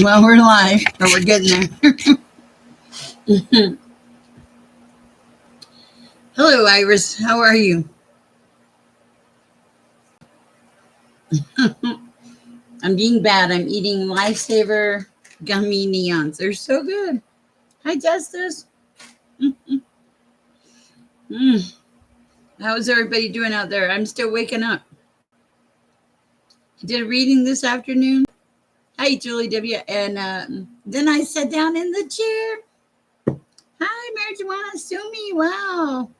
Well, we're live, but we're getting there. Hello, Iris. How are you? I'm being bad. I'm eating Lifesaver gummy neons. They're so good. Hi, Justice. Mm. How's everybody doing out there? I'm still waking up. I did a reading this afternoon. Hi, Julie W. And then I sat down in the chair. Hi, Marijuana Sumi. Wow.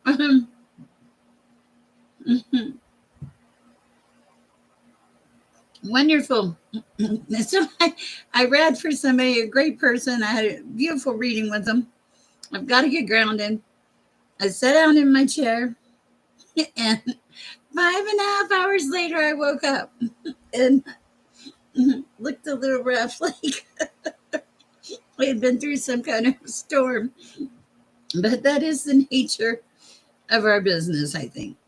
Um, Wonderful. So I read for somebody, a great person. I had a beautiful reading with them. I've got to get grounded. I sat down in my chair, and 5.5 hours later, I woke up and looked a little rough, like I had been through some kind of storm. But that is the nature of our business, I think.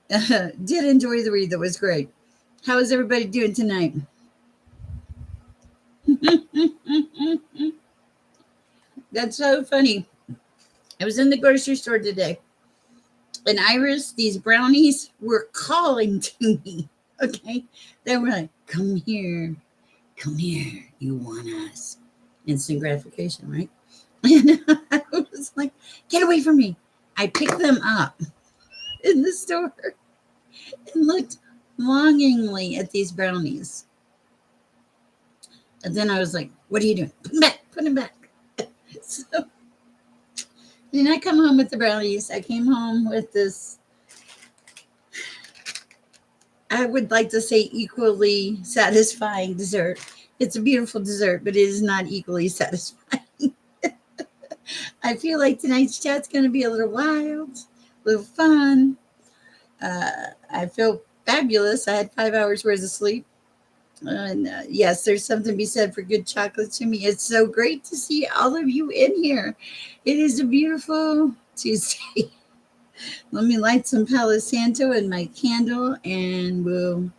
Did enjoy the read. That was great. How is everybody doing tonight? That's so funny. I was in the grocery store today, and Iris, these brownies were calling to me. Okay. They were like, come here, you want us. Instant gratification, right? And I was like, get away from me. I picked them up in the store and looked longingly at these brownies. And then I was like, what are you doing? Put them back. So then I come home with the brownies. I came home with this, I would like to say, equally satisfying dessert. It's a beautiful dessert, but it is not equally satisfying. I feel like tonight's chat's going to be a little wild, a little fun. I feel fabulous. I had 5 hours worth of sleep. And yes, there's something to be said for good chocolate to me. It's so great to see all of you in here. It is a beautiful Tuesday. Let me light some Palo Santo in my candle, and we'll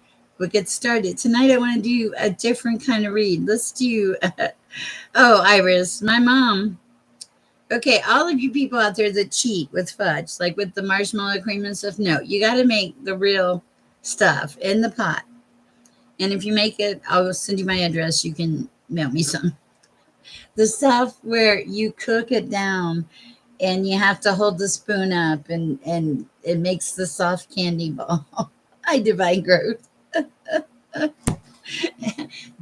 get started. Tonight I want to do a different kind of read. Let's do oh, Iris, my mom. Okay, all of you people out there that cheat with fudge, like with the marshmallow cream and stuff, no, you got to make the real stuff in the pot. And if you make it, I'll send you my address. You can mail me some. The stuff where you cook it down and you have to hold the spoon up and it makes the soft candy ball. I divine growth.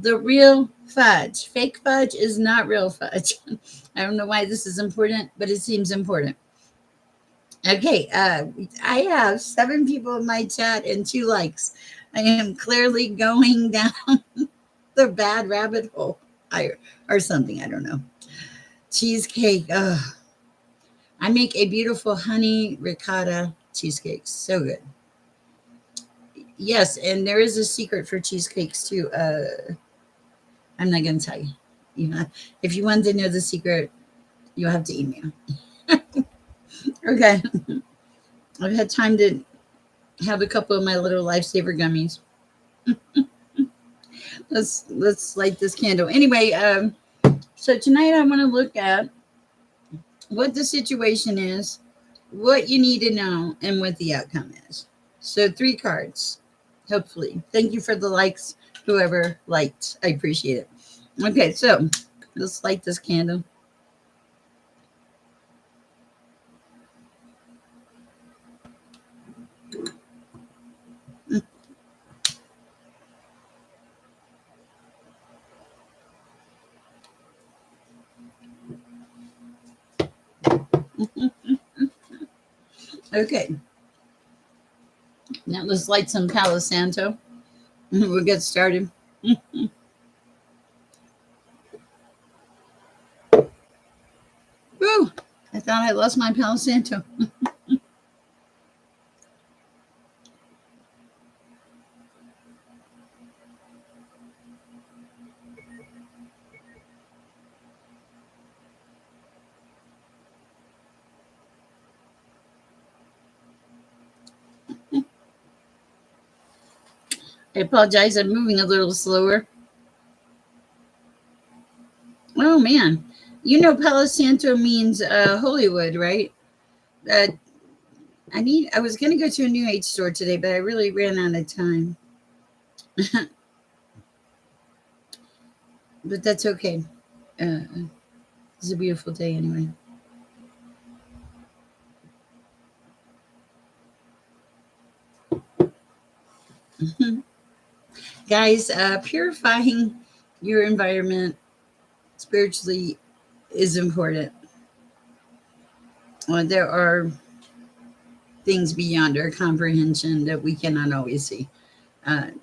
The real fudge. Fake fudge is not real fudge. I don't know why this is important, but it seems important. Okay, I have 7 people in my chat and 2 likes. I am clearly going down the bad rabbit hole, or something. I don't know. Cheesecake. Oh, I make a beautiful honey ricotta cheesecake. So good. Yes, and there is a secret for cheesecakes too. I'm not going to tell you. You know, if you want to know the secret, you'll have to email. Okay. I've had time to have a couple of my little lifesaver gummies. Let's light this candle. Anyway, so tonight I want to look at what the situation is, what you need to know, and what the outcome is. So 3 cards, hopefully. Thank you for the likes, whoever liked. I appreciate it. Okay, so let's light this candle. Okay, now let's light some Palo Santo. We'll get started. Woo! I thought I lost my Palo Santo. I apologize. I'm moving a little slower. Oh man, you know Palo Santo means Hollywood, right? Uh, I was gonna go to a New Age store today, but I really ran out of time. But that's okay. Uh, it's a beautiful day anyway. Guys, purifying your environment spiritually is important. There are things beyond our comprehension that we cannot always see.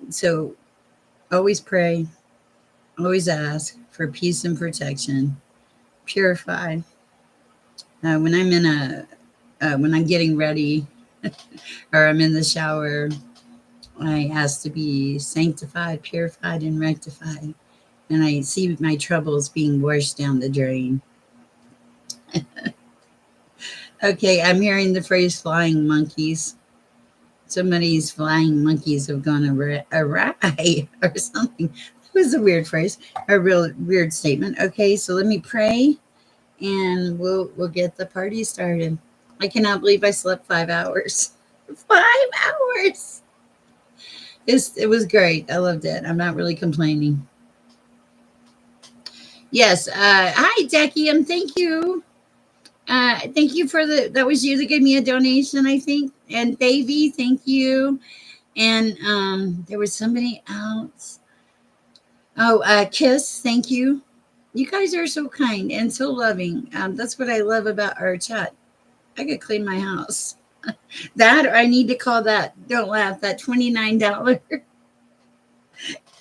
So always pray, always ask for peace and protection. Purify. When I'm in when I'm getting ready or I'm in the shower, I ask to be sanctified, purified, and rectified. And I see my troubles being washed down the drain. Okay, I'm hearing the phrase flying monkeys. Somebody's flying monkeys have gone awry or something. That was a weird phrase, a real weird statement. Okay, so let me pray and we'll get the party started. I cannot believe I slept 5 hours. 5 hours. It was great. I loved it. I'm not really complaining. Yes. Hi, Decky. Thank you. Thank you for that was you that gave me a donation, I think. And Davy, thank you. And there was somebody else. Oh, Kiss, thank you. You guys are so kind and so loving. That's what I love about our chat. I could clean my house. That or I need to call that. Don't laugh. That $29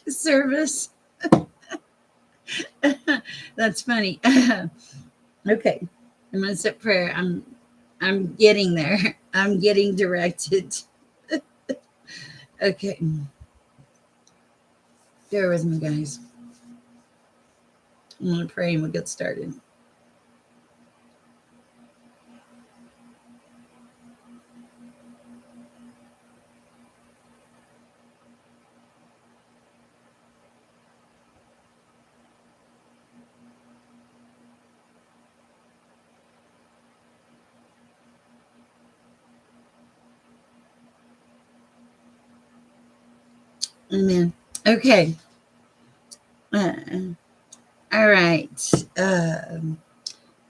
service. That's funny. Okay, I'm gonna set prayer. I'm getting there. I'm getting directed. Okay, bear with me, guys. I'm gonna pray and we'll get started. Amen. Okay. Uh, all right.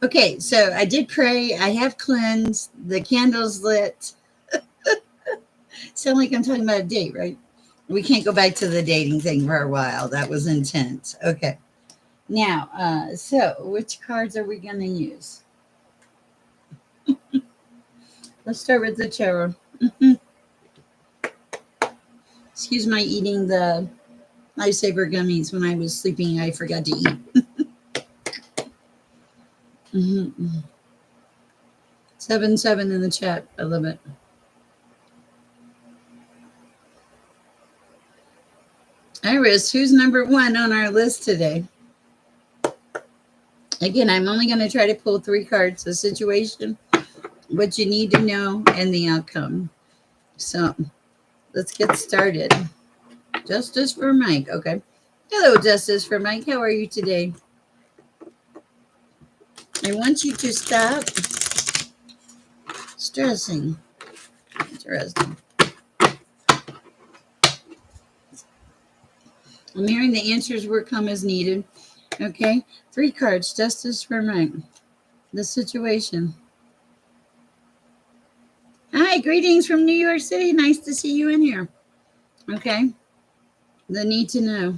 Okay, so I did pray. I have cleansed. The candles lit. Sound like I'm talking about a date, right? We can't go back to the dating thing for a while. That was intense. Okay. Now, so which cards are we going to use? Let's start with the tarot. Excuse my eating the lifesaver gummies when I was sleeping. I forgot to eat. 7-7 in the chat. I love it. Iris, who's number one on our list today? Again, I'm only going to try to pull 3 cards: the situation, what you need to know, and the outcome. So let's get started. Justice for Mike. Okay. Hello, Justice for Mike. How are you today? I want you to stop stressing. Interesting. I'm hearing the answers will come as needed. Okay. 3 cards. Justice for Mike. The situation. Hi, greetings from New York City. Nice to see you in here. Okay. The need to know.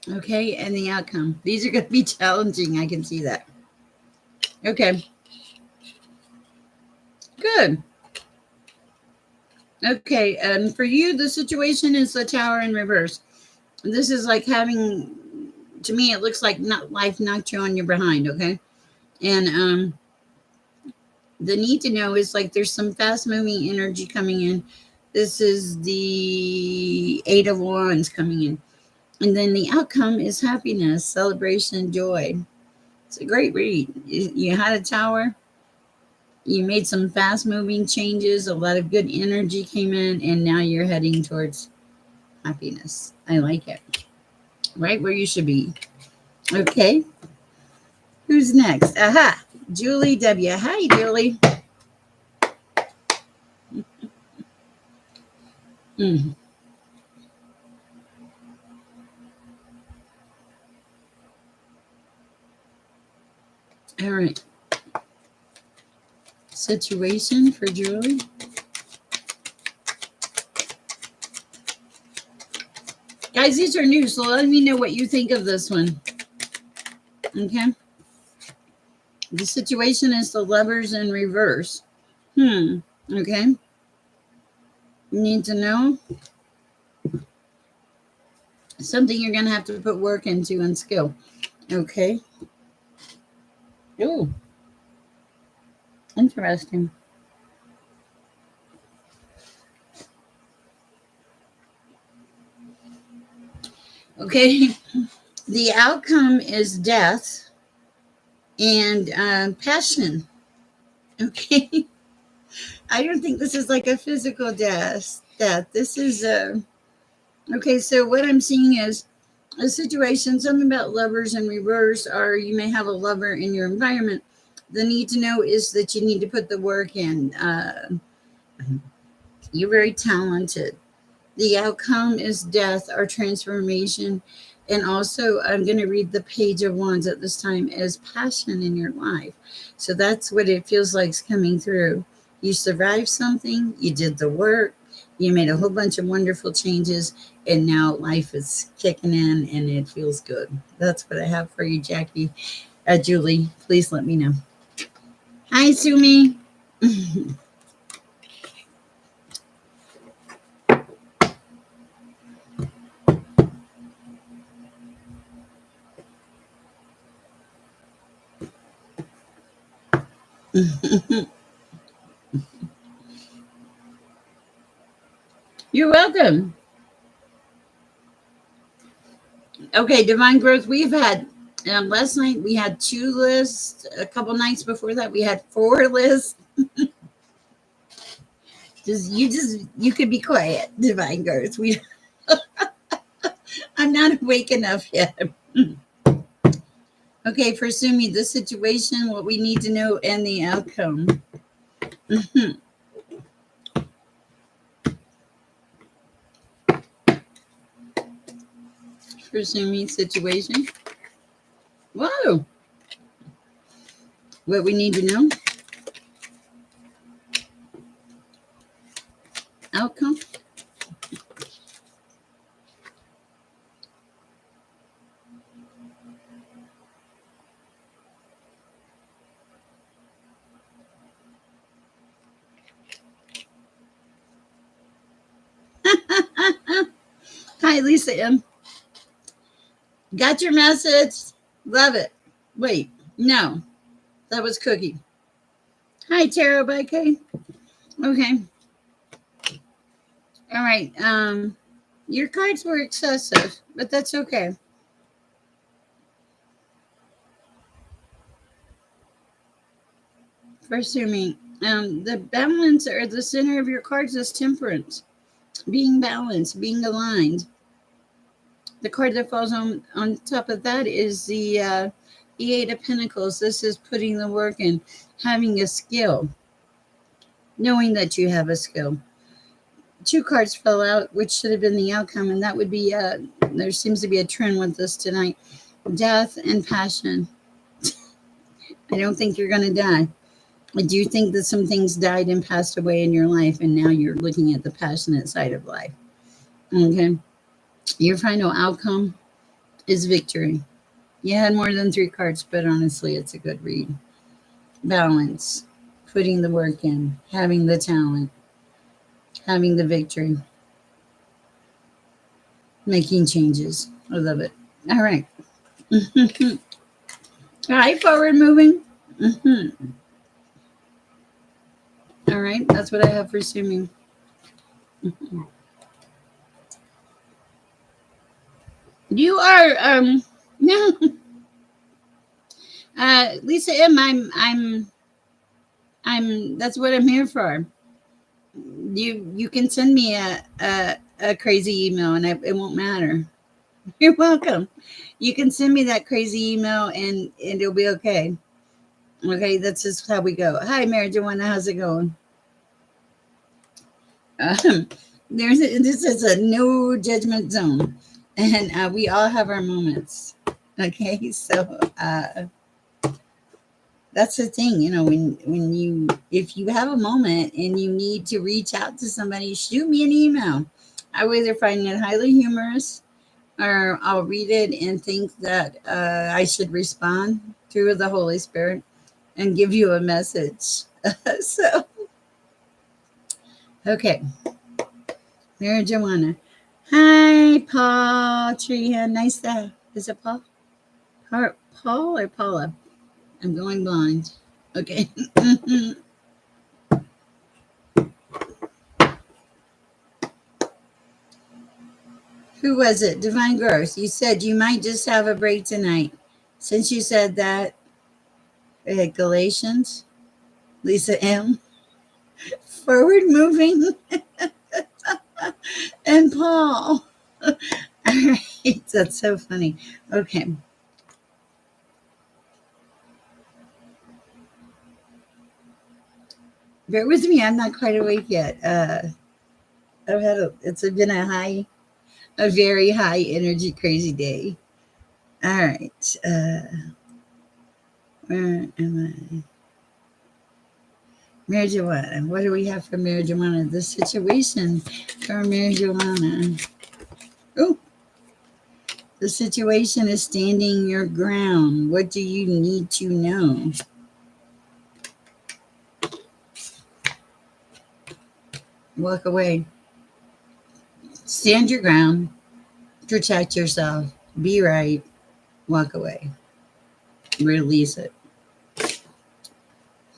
Okay, and the outcome. These are going to be challenging. I can see that. Okay. Good. Okay, and for you, the situation is the Tower in reverse. This is like having, to me, it looks like not life knocked you on your behind. Okay, and the need to know is like there's some fast moving energy coming in. This is the 8 of Wands coming in, and then the outcome is happiness, celebration, joy. It's a great read. You had a Tower. You made some fast moving changes. A lot of good energy came in, and now you're heading towards happiness. I like it. Right where you should be. Okay. Who's next? Aha. Julie W. Hi, Julie. Mm. All right. Situation for Julie. Guys, these are new, so let me know what you think of this one. Okay. The situation is the Lovers in reverse. Okay. You need to know something you're going to have to put work into and skill. Okay. Oh, interesting. Okay. The outcome is death and passion. Okay. I don't think this is like a physical death. This is a. Okay, so what I'm seeing is a situation, something about lovers in reverse, or you may have a lover in your environment. The need to know is that you need to put the work in. You're very talented. The outcome is death or transformation. And also, I'm going to read the Page of Wands at this time as passion in your life. So that's what it feels like is coming through. You survived something, you did the work, you made a whole bunch of wonderful changes, and now life is kicking in and it feels good. That's what I have for you, Jackie. Julie, please let me know. Hi, Sumi. You're welcome. Okay, divine growth. We've had last night we had 2 lists. A couple nights before that we had 4 lists. You could be quiet, divine growth. We I'm not awake enough yet. Okay, for Sumi, the situation, what we need to know, and the outcome. For Sumi, situation. Whoa. What we need to know. Outcome. Hi, Lisa M. Got your message. Love it. Wait, no, that was Cookie. Hi, Tarot by K. Okay. All right. Your cards were excessive, but that's okay. For Sumi, the balance or the center of your cards is temperance, being balanced, being aligned. The card that falls on top of that is the Eight of Pentacles. This is putting the work in, having a skill, knowing that you have a skill. 2 cards fell out, which should have been the outcome, and that would be there seems to be a trend with this tonight: death and passion. I don't think you're going to die. I do think that some things died and passed away in your life, and now you're looking at the passionate side of life. Okay. Your final outcome is victory. You had more than 3 cards, but honestly, it's a good read. Balance, putting the work in, having the talent, having the victory, making changes. I love it. All right. All right, forward moving. All right, that's what I have for Sumi. You are no Lisa M. That's what I'm here for. You can send me a crazy email and it won't matter. You're welcome. You can send me that crazy email and it'll be okay. Okay, that's just how we go. Hi, Mary Joanna, how's it going? Um, this is a no judgment zone, and we all have our moments. Okay, so that's the thing, when you if you have a moment and you need to reach out to somebody, shoot me an email. I will either find it highly humorous or I'll read it and think that I should respond through the Holy Spirit and give you a message. So, okay, Mary Joanna. Hi, Paul Treehan. Nice to. Is it Paul? Paul or Paula? I'm going blind. Okay. Who was it? Divine Growth. You said you might just have a break tonight. Since you said that, Galatians, Lisa M. Forward moving, and Paul. All right. That's so funny. Okay. Bear with me. I'm not quite awake yet. It's been a very high energy, crazy day. All right. Where am I? Marijuana. What do we have for marijuana? The situation for marijuana. Oh, the situation is standing your ground. What do you need to know? Walk away. Stand your ground. Protect yourself. Be right. Walk away. Release it.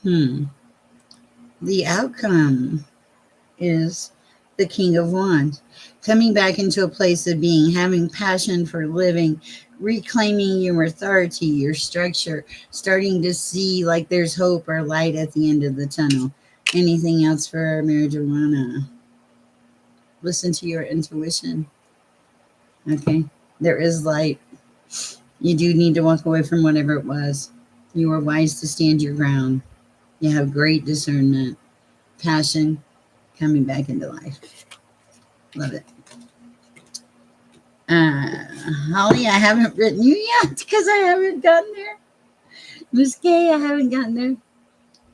The outcome is the King of Wands. Coming back into a place of being, having passion for living, reclaiming your authority, your structure, starting to see like there's hope or light at the end of the tunnel. Anything else for marijuana? Listen to your intuition. Okay. There is light. You do need to walk away from whatever it was. You are wise to stand your ground. You have great discernment, passion, coming back into life. Love it. Holly, I haven't written you yet because I haven't gotten there. Miss Kay, I haven't gotten there.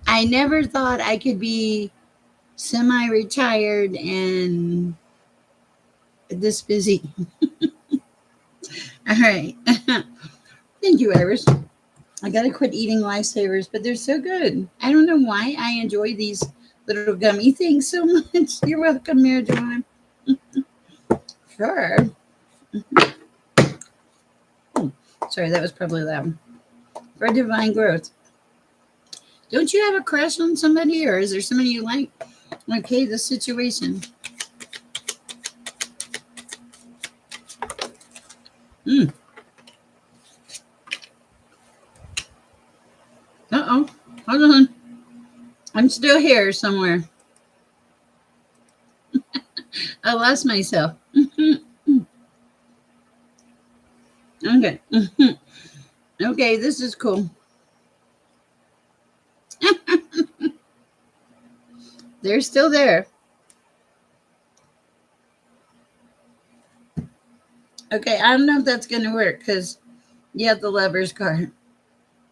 I never thought I could be semi-retired and this busy. All right. Thank you, Iris. I got to quit eating lifesavers, but they're so good. I don't know why I enjoy these little gummy things so much. You're welcome, Mary Joanne. Sure. Sorry, that was probably loud. For divine growth. Don't you have a crush on somebody, or is there somebody you like? Okay, the situation. Uh-oh. Hold on. I'm still here somewhere. I lost myself. Okay. Okay, this is cool. They're still there. Okay, I don't know if that's going to work because you have the Lover's card.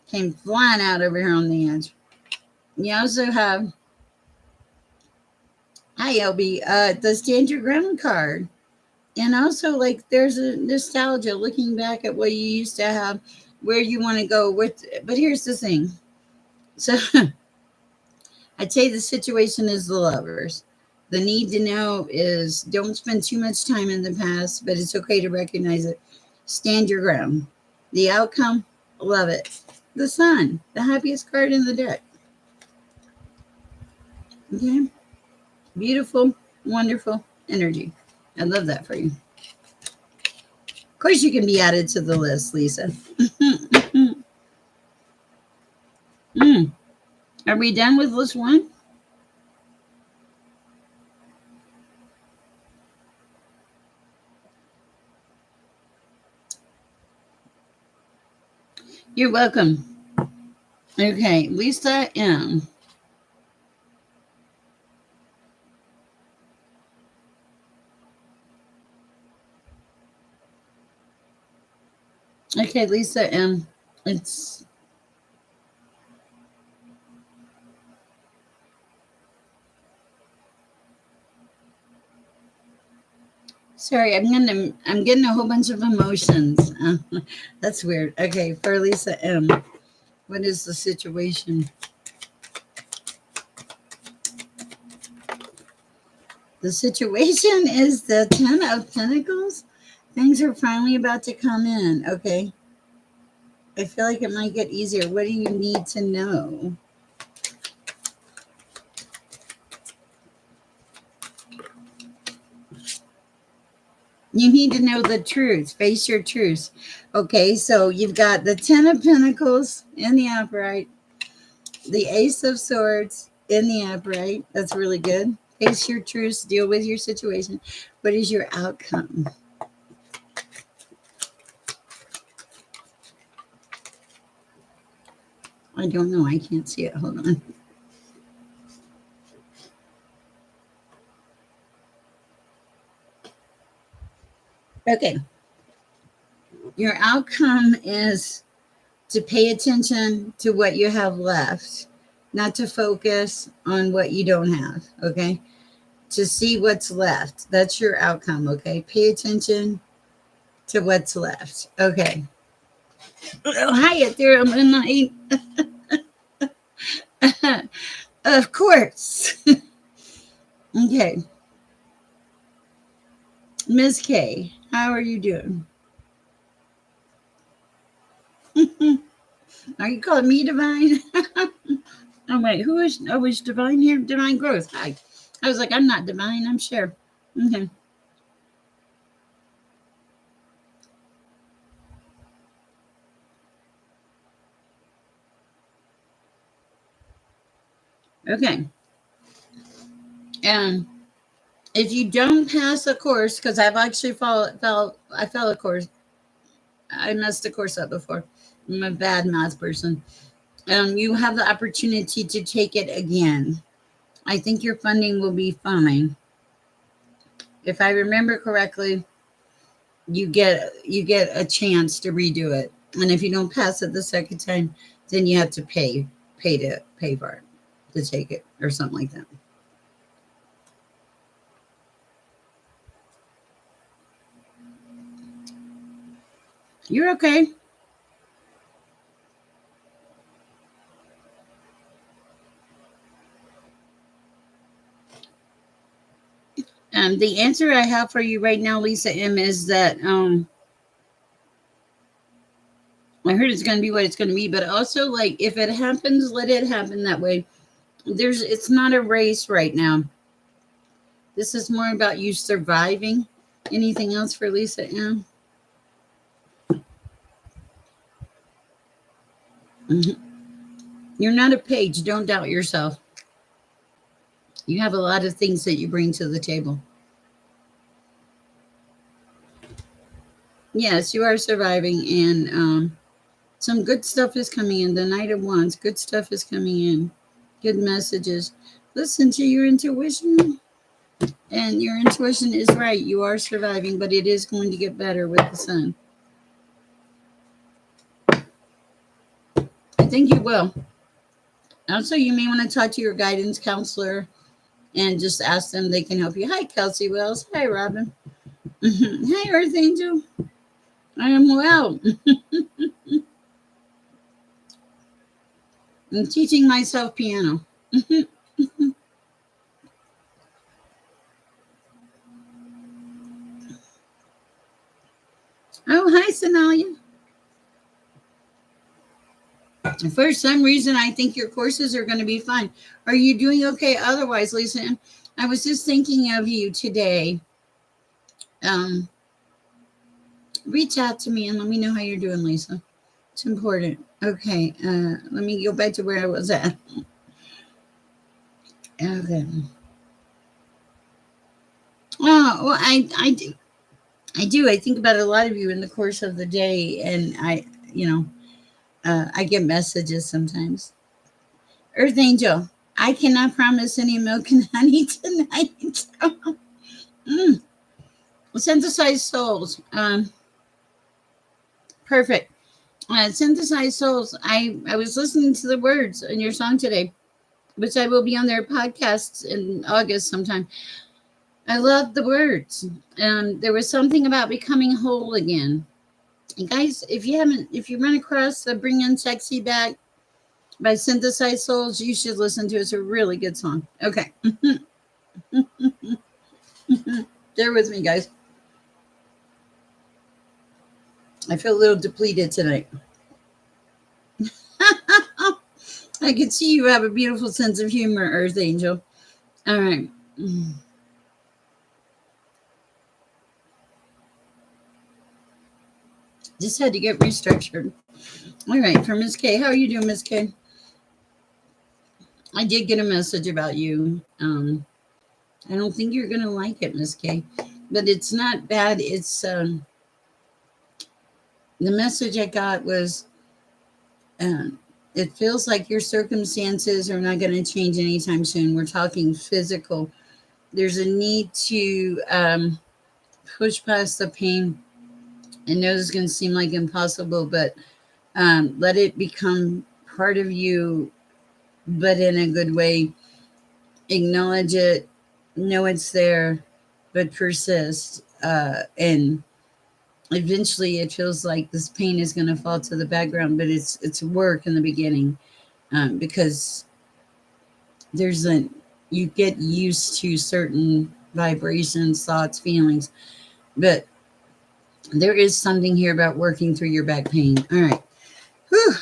Came flying out over here on the edge. You also have, hi, LB, the Stand Your Ground card. And also, like, there's a nostalgia looking back at what you used to have, where you want to go with. But here's the thing. So I'd say the situation is the lovers. The need to know is don't spend too much time in the past, but it's okay to recognize it. Stand your ground. The outcome, love it. The Sun, the happiest card in the deck. Okay. Beautiful, wonderful energy. I love that for you. Of course, you can be added to the list, Lisa. All Are we done with list one? You're welcome. Okay, Lisa M. Okay, Lisa M. It's sorry. I'm getting a whole bunch of emotions. That's weird. Okay, for Lisa M. What is the situation? The situation is the Ten of Pentacles. Things are finally about to come in. Okay. I feel like it might get easier. What do you need to know? You need to know the truth. Face your truth. Okay, so you've got the Ten of Pentacles in the upright, the Ace of Swords in the upright. That's really good. Face your truth. Deal with your situation. What is your outcome? I don't know. I can't see it. Hold on. Okay. Your outcome is to pay attention to what you have left, not to focus on what you don't have. Okay. To see what's left. That's your outcome. Okay. Pay attention to what's left. Okay. Oh, hi, Ethereum Midnight. Of course. Okay. Miss K, how are you doing? Are you calling me Divine? Oh, wait. Who is? Oh, is Divine here? Divine Growth. Hi. I was like, I'm not Divine. I'm Sher. Okay. Okay. And if you don't pass a course, because I've actually I fell a course. I messed a course up before. I'm a bad math person. You have the opportunity to take it again. I think your funding will be fine. If I remember correctly, you get a chance to redo it. And if you don't pass it the second time, then you have to pay for it to take it or something like that. You're okay. The answer I have for you right now, Lisa M, is that I heard it's going to be what it's going to be, but also like if it happens, let it happen that way. It's not a race right now. This is more about you surviving. Anything else for Lisa M? Mm-hmm. You're not a page. Don't doubt yourself. You have a lot of things that you bring to the table. Yes, you are surviving, and some good stuff is coming in. The Knight of Wands, good stuff is coming in. Good messages. Listen to your intuition, and your intuition is right. You are surviving, but it is going to get better with the sun. I think you will. Also, you may want to talk to your guidance counselor and just ask them they can help you. Hi, Kelsey Wells. Hi, Robin. Hi, Earth Angel. I am well. I'm teaching myself piano. Oh, hi, Sonalia. For some reason, I think your courses are going to be fine. Are you doing okay otherwise, Lisa? I was just thinking of you today. Reach out to me and let me know how you're doing, Lisa. It's important. Okay, let me go back to where I was at. Okay. Oh, well, I do. I do. I think about a lot of you in the course of the day, and you know, I get messages sometimes. Earth Angel, I cannot promise any milk and honey tonight. mm, Synthesized souls. Perfect. Synthesized souls. I was listening to the words in your song today, which I will be on their podcasts in August sometime. I love the words. There was something about becoming whole again. And guys, if you run across the Bring In Sexy Back by Synthesized Souls, you should listen to it. It's a really good song. Okay. Bear with me, guys. I feel a little depleted tonight. I can see you have a beautiful sense of humor, Earth Angel. All right. Just had to get restructured. All right, for Miss K. How are you doing, Miss K? I did get a message about you. I don't think you're gonna like it, Miss K, but it's not bad. It's the message I got was it feels like your circumstances are not going to change anytime soon. We're talking physical. There's a need to push past the pain. I know it's going to seem like impossible, but let it become part of you, but in a good way. Acknowledge it, know it's there, but persist. And eventually it feels like this pain is going to fall to the background, but it's work in the beginning, because there's a you get used to certain vibrations, thoughts, feelings, but there is something here about working through your back pain. All right. Whew.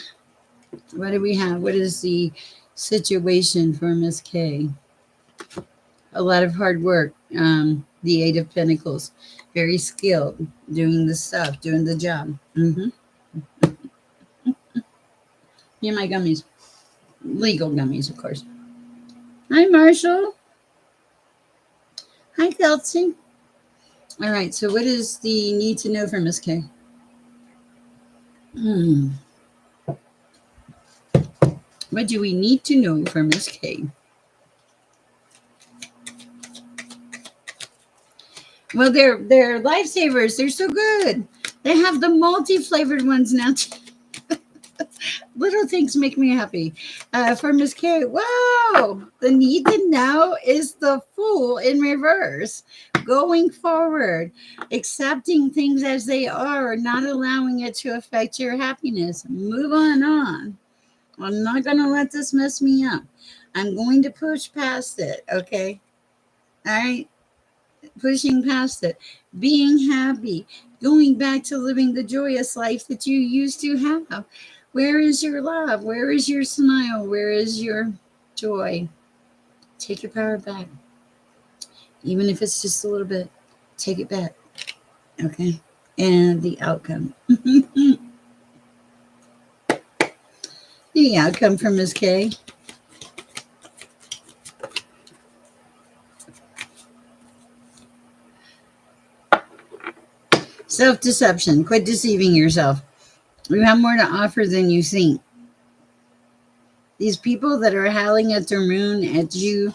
What do we have? What is the situation for Miss K? A lot of hard work. The Eight of Pentacles, very skilled, doing the stuff, doing the job. Yeah, my gummies, legal gummies, of course. Hi, Marshall. Hi, Kelsey. All right. So, what is the need to know for Miss K? What do we need to know for Miss K? Well, they're lifesavers. They're so good. They have the multi-flavored ones now. Little things make me happy. For Miss K, wow, the need to know is the Fool in reverse. Going forward, accepting things as they are, not allowing it to affect your happiness. Move on. I'm not going to let this mess me up. I'm going to push past it, okay? All right? Pushing past it. Being happy. Going back to living the joyous life that you used to have. Where is your love? Where is your smile? Where is your joy? Take your power back. Even if it's just a little bit, take it back. Okay? And the outcome. The outcome from Ms. K. Self-deception. Quit deceiving yourself. You have more to offer than you think. These people that are howling at their moon at you,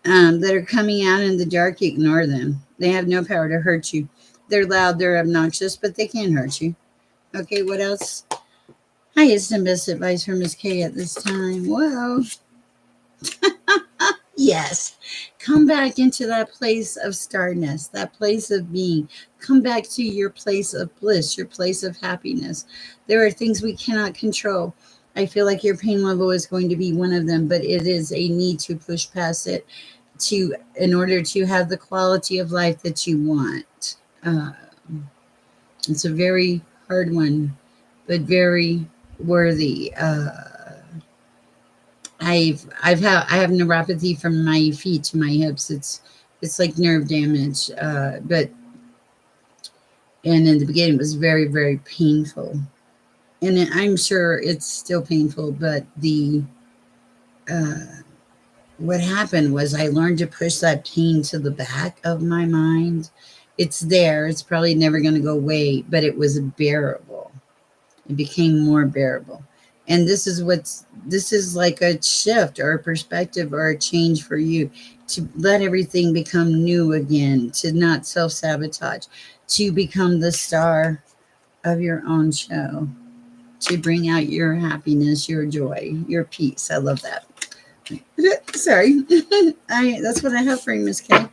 that are coming out in the dark, ignore them. They have no power to hurt you. They're loud, they're obnoxious, but they can't hurt you. Okay, what else? Highest and best advice from Ms. K at this time. Whoa. Yes. Come back into that place of starness, that place of being. Come back to your place of bliss, your place of happiness. There are things we cannot control. I feel like your pain level is going to be one of them, but it is a need to push past it in order to have the quality of life that you want. It's a very hard one, but very worthy. I have neuropathy from my feet to my hips. It's like nerve damage. But in the beginning it was very, very painful, and I'm sure it's still painful. But the what happened was I learned to push that pain to the back of my mind. It's there. It's probably never going to go away, but it was bearable. It became more bearable. And this is like a shift or a perspective or a change for you, to let everything become new again, to not self sabotage, to become the star of your own show, to bring out your happiness, your joy, your peace. I love that. Sorry. That's what I have for you, Miss Kay.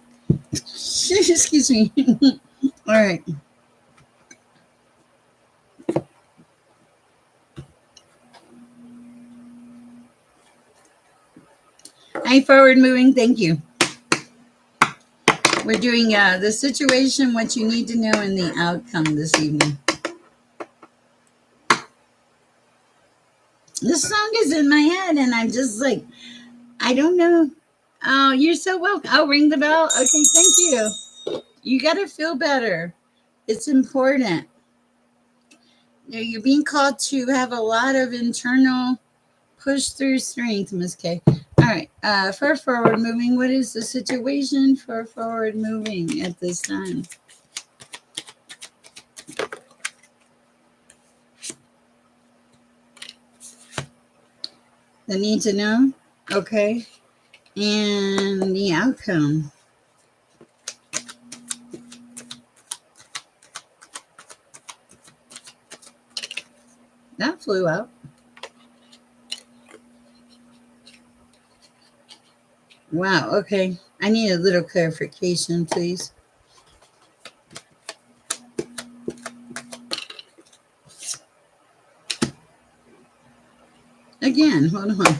Excuse me. All right. Hi, forward moving. Thank you. We're doing the situation, what you need to know, and the outcome this evening. This song is in my head, and I'm just like, I don't know. Oh, you're so welcome. I'll ring the bell. Okay, thank you. You got to feel better. It's important. You're being called to have a lot of internal push through strength, Miss K. All right. For forward moving, what is the situation for forward moving at this time? The need to know. Okay. And the outcome. That flew out. Wow. Okay. I need a little clarification, please. Again, hold on.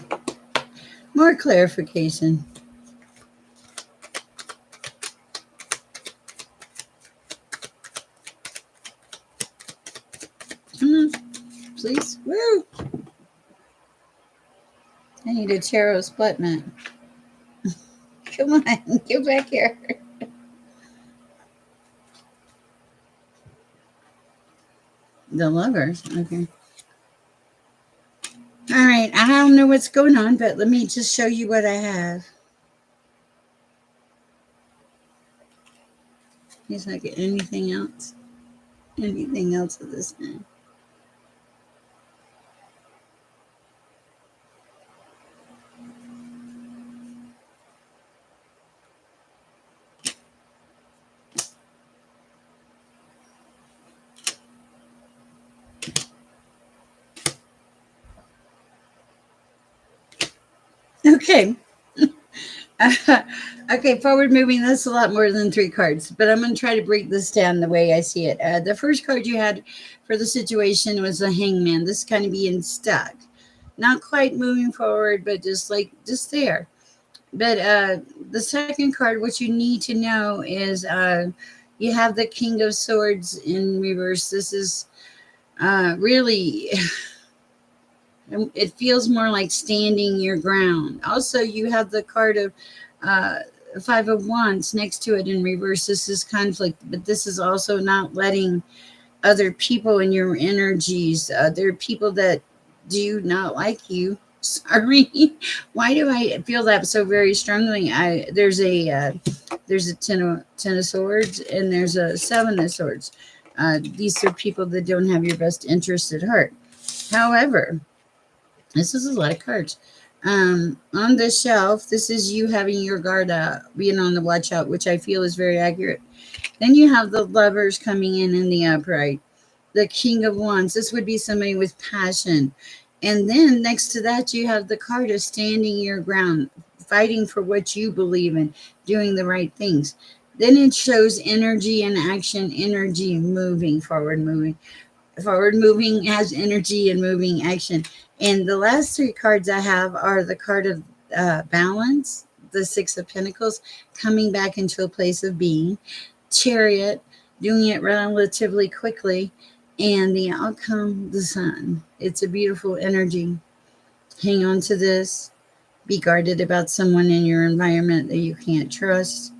More clarification. Come on, please. Woo! I need a tarot split mat. Come on, get back here. The lovers. Okay. All right. I don't know what's going on, but let me just show you what I have. He's not getting anything else. Anything else at this time. Okay. Okay, forward moving. That's a lot more than 3 cards, but I'm going to try to break this down the way I see it. The first card you had for the situation was the hangman. This kind of being stuck, not quite moving forward, but just there. But the second card, what you need to know is you have the King of Swords in reverse. This is really, it feels more like standing your ground. Also, you have the card of uh, Five of Wands next to it in reverse. This is conflict, but this is also not letting other people in your energies. There are people that do not like you. Sorry, why do I feel that so very strongly? There's a ten of swords and there's a 7 of swords. These are people that don't have your best interest at heart. However, this is a lot of cards. On the shelf, this is you having your guard up, being on the watch out, which I feel is very accurate. Then you have the lovers coming in the upright. The King of Wands. This would be somebody with passion. And then next to that, you have the card of standing your ground, fighting for what you believe in, doing the right things. Then it shows energy and action, energy moving, forward moving. Forward moving has energy and moving action. And the last 3 cards I have are the card of balance, the 6 of Pentacles, coming back into a place of being, Chariot, doing it relatively quickly, and the outcome, the sun. It's a beautiful energy. Hang on to this. Be guarded about someone in your environment that you can't trust.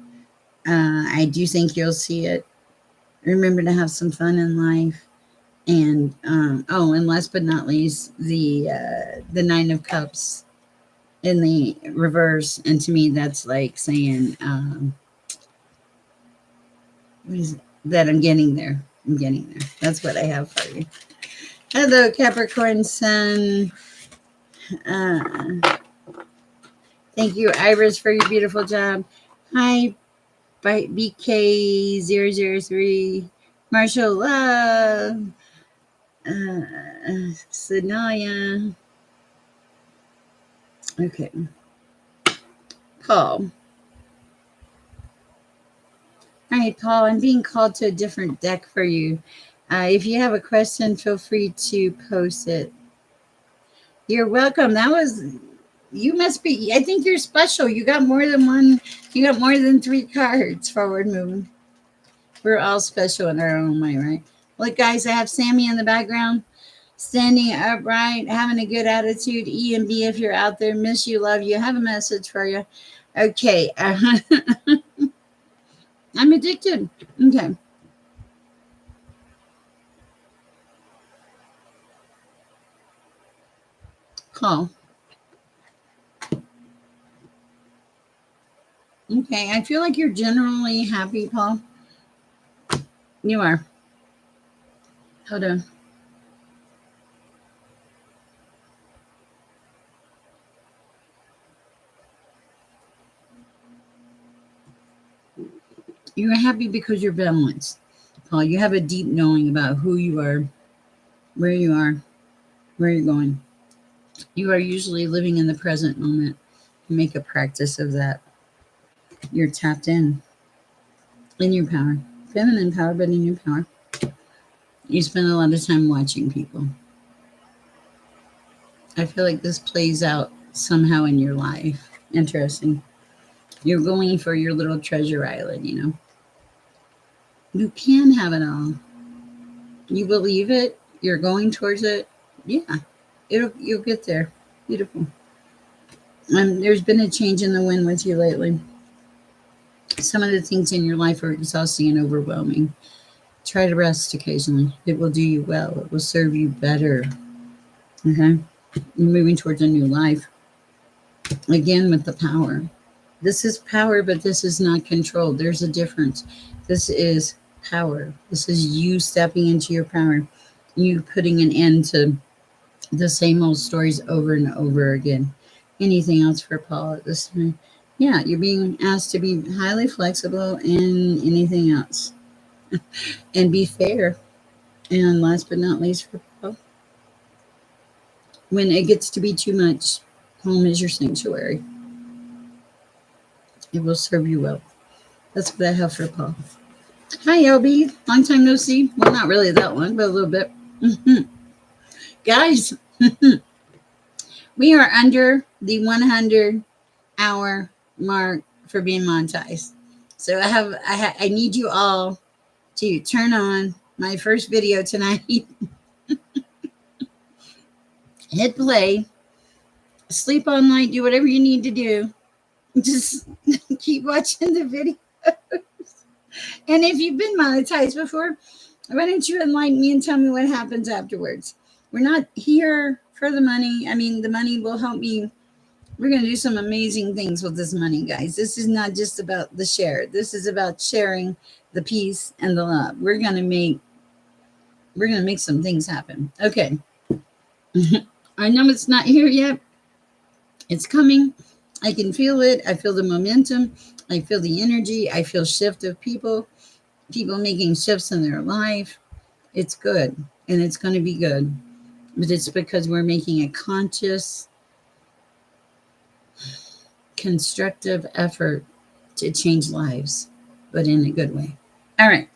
I do think you'll see it. Remember to have some fun in life. And and last but not least, the 9 of Cups in the reverse. And to me, that's like saying, what is it? That I'm getting there. I'm getting there. That's what I have for you. Hello, Capricorn Sun. Uh, thank you, Iris, for your beautiful job. Hi, BK003. Marshall Love. Sanaya. Okay. Paul. All right, Paul, I'm being called to a different deck for you. If you have a question, feel free to post it. You're welcome. You must be, I think you're special. You got more than one, you got more than 3 cards forward moving. We're all special in our own way, right? Look, guys, I have Sammy in the background, standing upright, having a good attitude. E and B, if you're out there, miss you, love you. Have a message for you. Okay. I'm addicted. Okay. Call. Okay. I feel like you're generally happy, Paul. You are. Hold on. You're happy because you're balanced, Paul. You have a deep knowing about who you are, where you are, where you're going. You are usually living in the present moment. You make a practice of that. You're tapped in your power. Feminine power, but in your power. You spend a lot of time watching people. I feel like this plays out somehow in your life. Interesting. You're going for your little treasure island, you know. You can have it all. You believe it. You're going towards it. Yeah. You'll get there. Beautiful. There's been a change in the wind with you lately. Some of the things in your life are exhausting and overwhelming. Try to rest occasionally. It will do you well. It will serve you better. Okay? You're moving towards a new life. Again, with the power. This is power, but this is not control. There's a difference. This is power. This is you stepping into your power. You putting an end to the same old stories over and over again. Anything else for Paul at this time? Yeah, you're being asked to be highly flexible in anything else and be fair. And last but not least for Paul, when it gets to be too much, home is your sanctuary. It will serve you well. That's what I have for Paul. Hi, LB. Long time no see. Well, not really that long, but a little bit. Guys, we are under the 100-hour mark for being monetized. So I need you all to turn on my first video tonight. Hit play. Sleep all night. Do whatever you need to do. Just keep watching the video. And if you've been monetized before, why don't you enlighten me and tell me what happens afterwards? We're not here for the money. I mean, the money will help me. We're going to do some amazing things with this money, guys. This is not just about the share. This is about sharing the peace and the love. We're going to make some things happen. Okay. I know it's not here yet. It's coming. I can feel it. I feel the momentum. I feel the energy. I feel shift of people making shifts in their life. It's good, and it's going to be good. But it's because we're making a conscious, constructive effort to change lives, but in a good way. All right.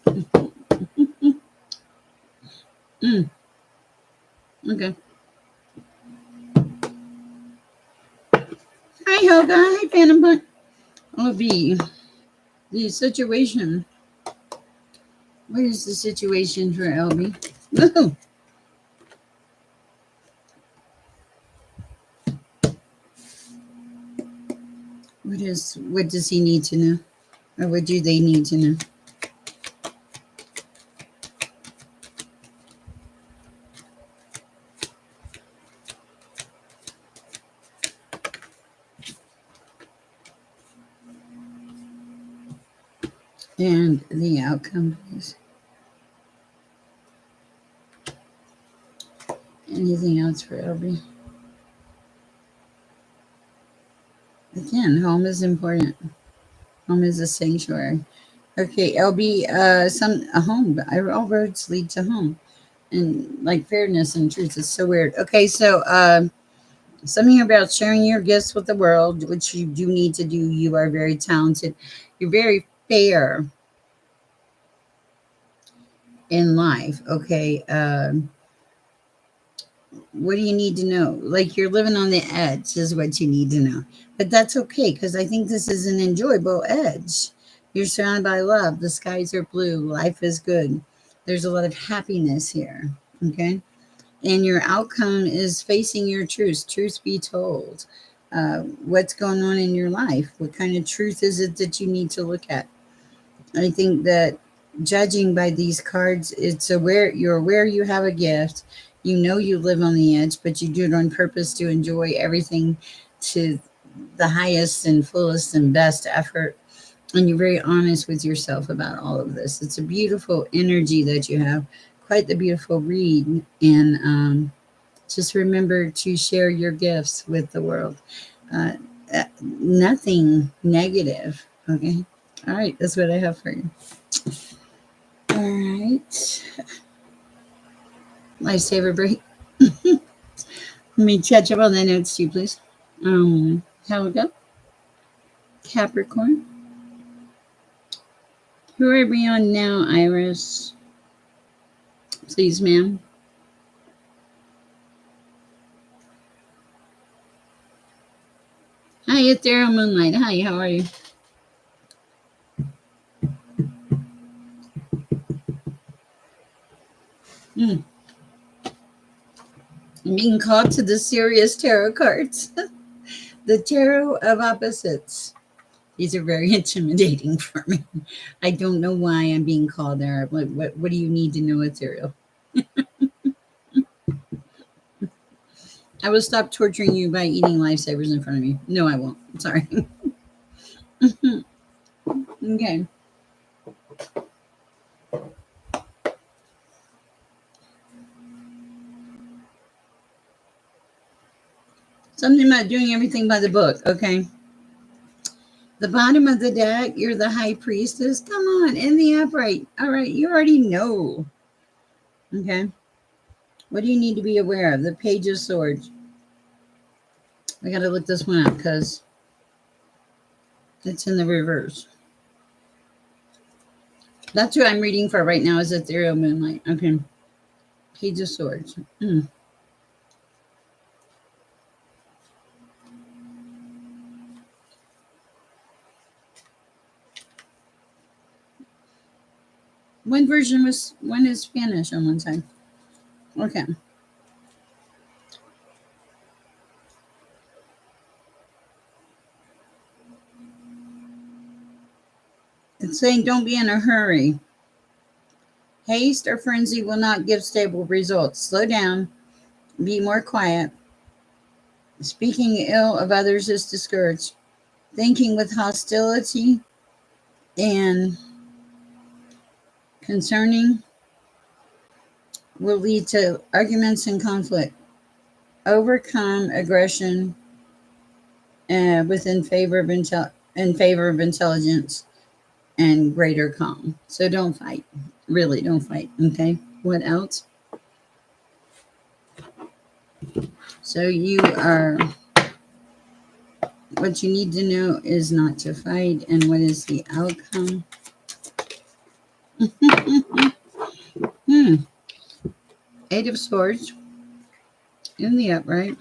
Okay. Hi, Helga. Hi, Phantom Butt. OB, the situation. What is the situation for LB? Woohoo. What does he need to know? Or what do they need to know? And the outcome, please. Anything else for LB? Again, home is important. Home is a sanctuary. Okay, LB, a home. All roads lead to home, and like fairness and truth is so weird. Okay, so something about sharing your gifts with the world, which you do need to do. You are very talented. You're very fair in life. Okay, what do you need to know? Like you're living on the edge is what you need to know. But that's okay because I think this is an enjoyable edge. You're surrounded by love. The skies are blue. Life is good. There's a lot of happiness here. Okay. And your outcome is facing your truth. Truth be told. What's going on in your life? What kind of truth is it that you need to look at? I think that judging by these cards, it's aware you're aware you have a gift. You know you live on the edge, but you do it on purpose to enjoy everything to the highest and fullest and best effort. And you're very honest with yourself about all of this. It's a beautiful energy that you have, quite the beautiful read. And just remember to share your gifts with the world. Uh, Nothing negative. Okay. All right. That's what I have for you. All right. Lifesaver break. Let me catch up on the notes too, please. How we go? Capricorn. Who are we on now, Iris? Please, ma'am. Hi, Ethereal Moonlight. Hi, how are you? I'm being called to the serious tarot cards. The tarot of opposites. These are very intimidating for me. I don't know why I'm being called there. What do you need to know, Ethereal? I will stop torturing you by eating lifesavers in front of me. No, I won't. Sorry. Okay. Something about doing everything by the book, okay? The bottom of the deck, you're the high priestess. Come on, in the upright. All right, you already know. Okay. What do you need to be aware of? The Page of Swords. I got to look this one up because it's in the reverse. That's what I'm reading for right now is Ethereal Moonlight. Okay. Page of Swords. One is Spanish on one side. Okay. It's saying don't be in a hurry. Haste or frenzy will not give stable results. Slow down. Be more quiet. Speaking ill of others is discouraged. Thinking with hostility and concerning will lead to arguments and conflict. Overcome aggression in favor of intelligence and greater calm. So don't fight. Really, don't fight. Okay. What else? So what you need to know is not to fight. And what is the outcome? Eight of Swords in the upright.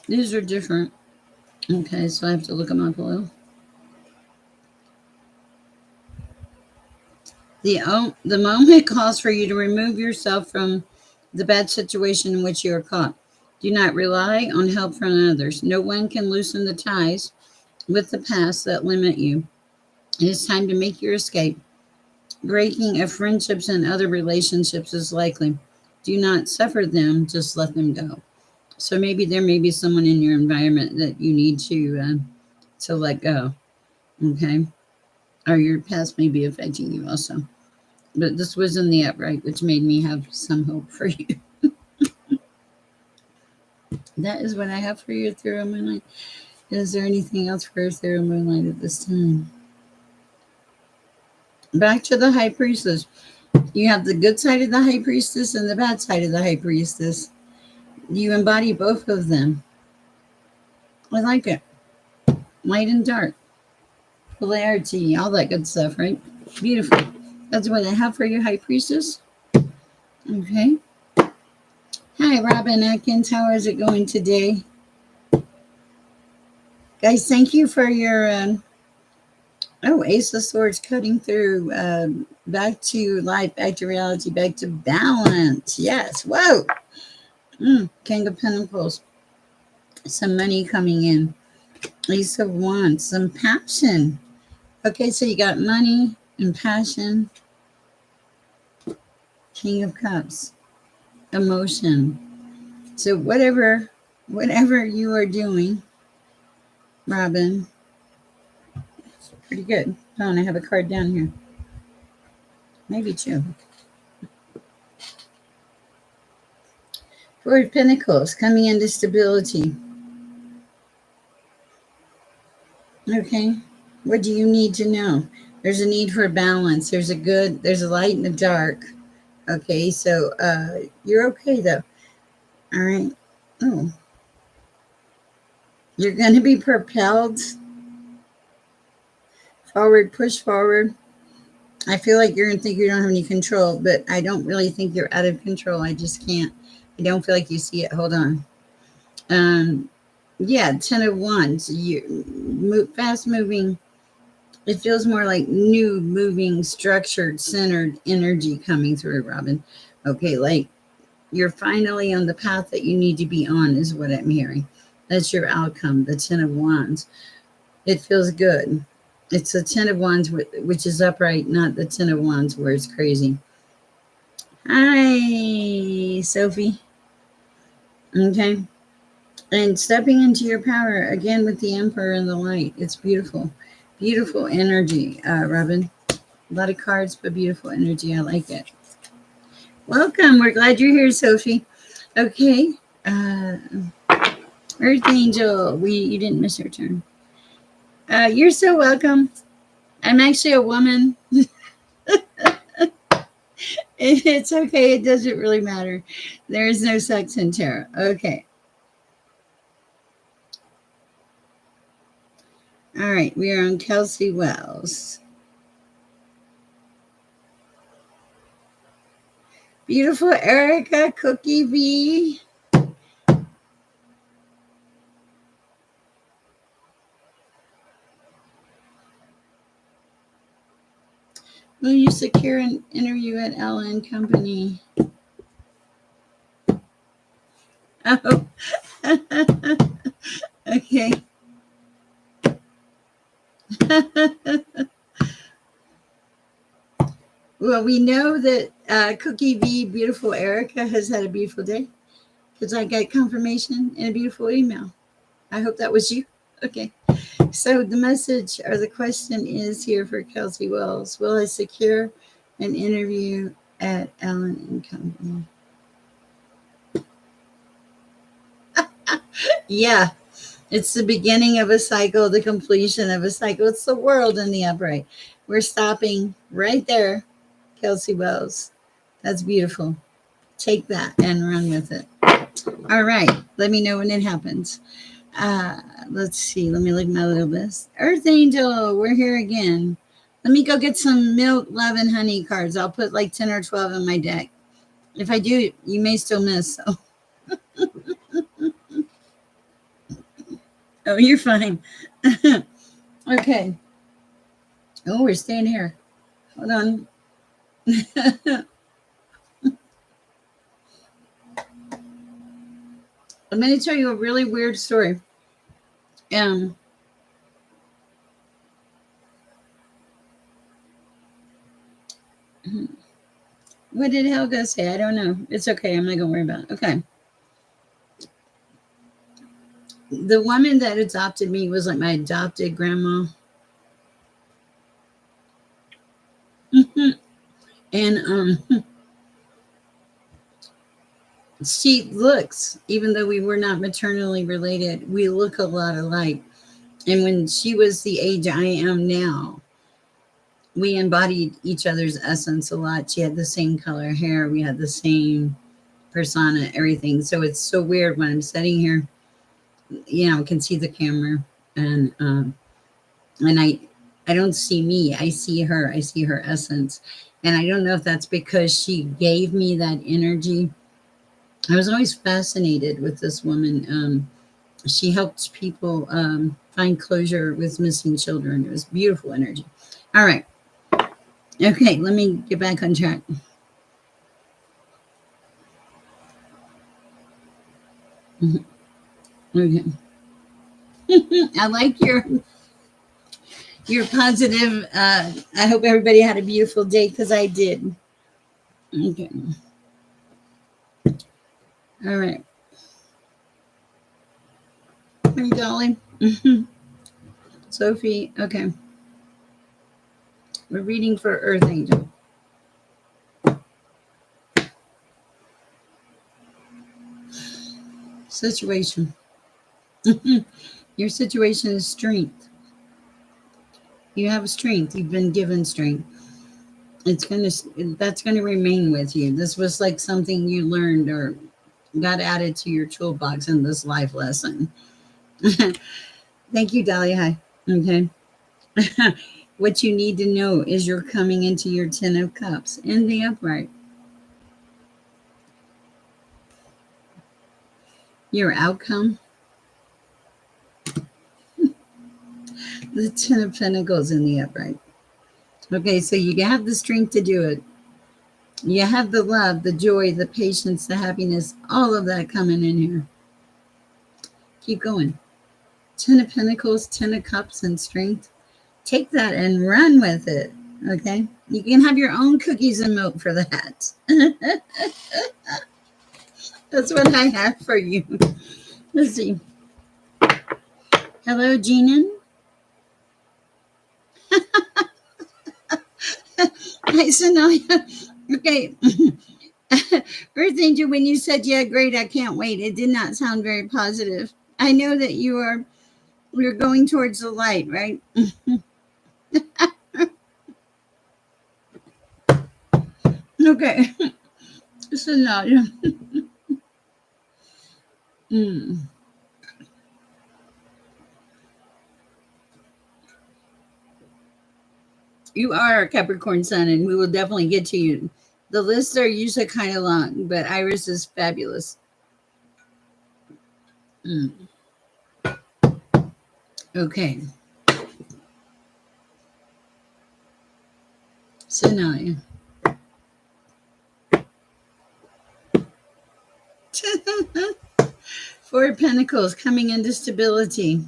These are different. Okay, so I have to look them up a little. The moment calls for you to remove yourself from the bad situation in which you are caught. Do not rely on help from others. No one can loosen the ties with the past that limit you. It is time to make your escape. Breaking of friendships and other relationships is likely. Do not suffer them, just let them go. So maybe there may be someone in your environment that you need to let go. Okay. or your past may be affecting you also. But this was in the upright, which made me have some hope for you. That is what I have for your ethereal moonlight. Is there anything else for ethereal moonlight at this time? Back to the high priestess. You have the good side of the high priestess and the bad side of the high priestess. You embody both of them. I like it. Light and dark. Polarity, all that good stuff, right? Beautiful. That's what I have for you, high priestess. Okay. Hi, Robin Atkins. How is it going today? Guys, thank you for your Ace of Swords cutting through. Back to life, back to reality, back to balance. Yes. Whoa. King of Pentacles. Some money coming in. Ace of Wands. Some passion. Okay, so you got money and passion. King of Cups. Emotion. So whatever you are doing, Robin, it's pretty good. Oh, and I have a card down here. Maybe two. Four of Pentacles, coming into stability. Okay. What do you need to know? There's a need for balance. There's a light and a dark. Okay, so you're okay though. All right. Oh. You're going to be propelled forward, push forward. I feel like you're going to think you don't have any control, but I don't really think you're out of control. I just can't. I don't feel like you see it. Hold on. Yeah, 10 of Wands. Fast moving. It feels more like new, moving, structured, centered energy coming through, Robin. Okay, like you're finally on the path that you need to be on, is what I'm hearing. That's your outcome, the 10 of Wands. It feels good. It's the 10 of Wands, which is upright, not the 10 of Wands where it's crazy. Hi, Sophie. Okay. And stepping into your power again with the Emperor and the light. It's beautiful. Beautiful energy, Robin. A lot of cards, but beautiful energy. I like it. Welcome. We're glad you're here, Sophie. Okay. Earth Angel. You didn't miss your turn. You're so welcome. I'm actually a woman. It's okay. It doesn't really matter. There is no sex in tarot. Okay. All right. We are on Kelsey Wells. Beautiful Erica, Cookie V. Will you secure an interview at Ellen Company? Oh, okay. Well, we know that Cookie V, beautiful Erica, has had a beautiful day because I got confirmation in a beautiful email. I hope that was you. Okay. So the message or the question is here for Kelsey Wells. Will I secure an interview at Allen and Company? Yeah. It's the beginning of a cycle, the completion of a cycle. It's the world in the upright. We're stopping right there, Kelsey Wells. That's beautiful. Take that and run with it. All right. Let me know when it happens. Let's see. Let me look at my little list. Earth Angel, we're here again. Let me go get some milk, love, and honey cards. I'll put like 10 or 12 in my deck. If I do, you may still miss. So. Oh, you're fine. Okay. Oh, we're staying here. Hold on. I'm going to tell you a really weird story. What did Helga say? I don't know. It's okay. I'm not going to worry about it. Okay. The woman that adopted me was like my adopted grandma. And she looks, even though we were not maternally related, we look a lot alike. And when she was the age I am now, we embodied each other's essence a lot. She had the same color hair, we had the same persona, everything. So it's so weird when I'm sitting here, can see the camera, and I don't see me. I see her. I see her essence, and I don't know if that's because she gave me that energy. I was always fascinated with this woman. She helped people find closure with missing children. It was beautiful energy. All right. Okay, let me get back on track. Okay. I like your positive. I hope everybody had a beautiful day because I did. Okay. All right. Hey, darling. Sophie. Okay. We're reading for Earth Angel. Situation. Your situation is strength. You have strength. You've been given strength. That's gonna remain with you. This was like something you learned or got added to your toolbox in this life lesson. Thank you, Dahlia. Hi. Okay. What you need to know is you're coming into your 10 of cups in the upright. Your outcome, the 10 of pentacles in the upright. Okay, so you have the strength to do it. You have the love, the joy, the patience, the happiness, all of that coming in here. Keep going. 10 of pentacles, 10 of cups, and strength. Take that and run with it. Okay, you can have your own cookies and milk for that. That's what I have for you. Let's see. Hello, Jeanin. Hi, Sonalia. Okay. Earth Angel, when you said, yeah, great, I can't wait, it did not sound very positive. I know that you're going towards the light, right? Okay. Sonalia. Mm. You are a Capricorn sun, and we will definitely get to you. The lists are usually kind of long, but Iris is fabulous. Mm. Okay. Sonalia. 4 of Pentacles coming into stability.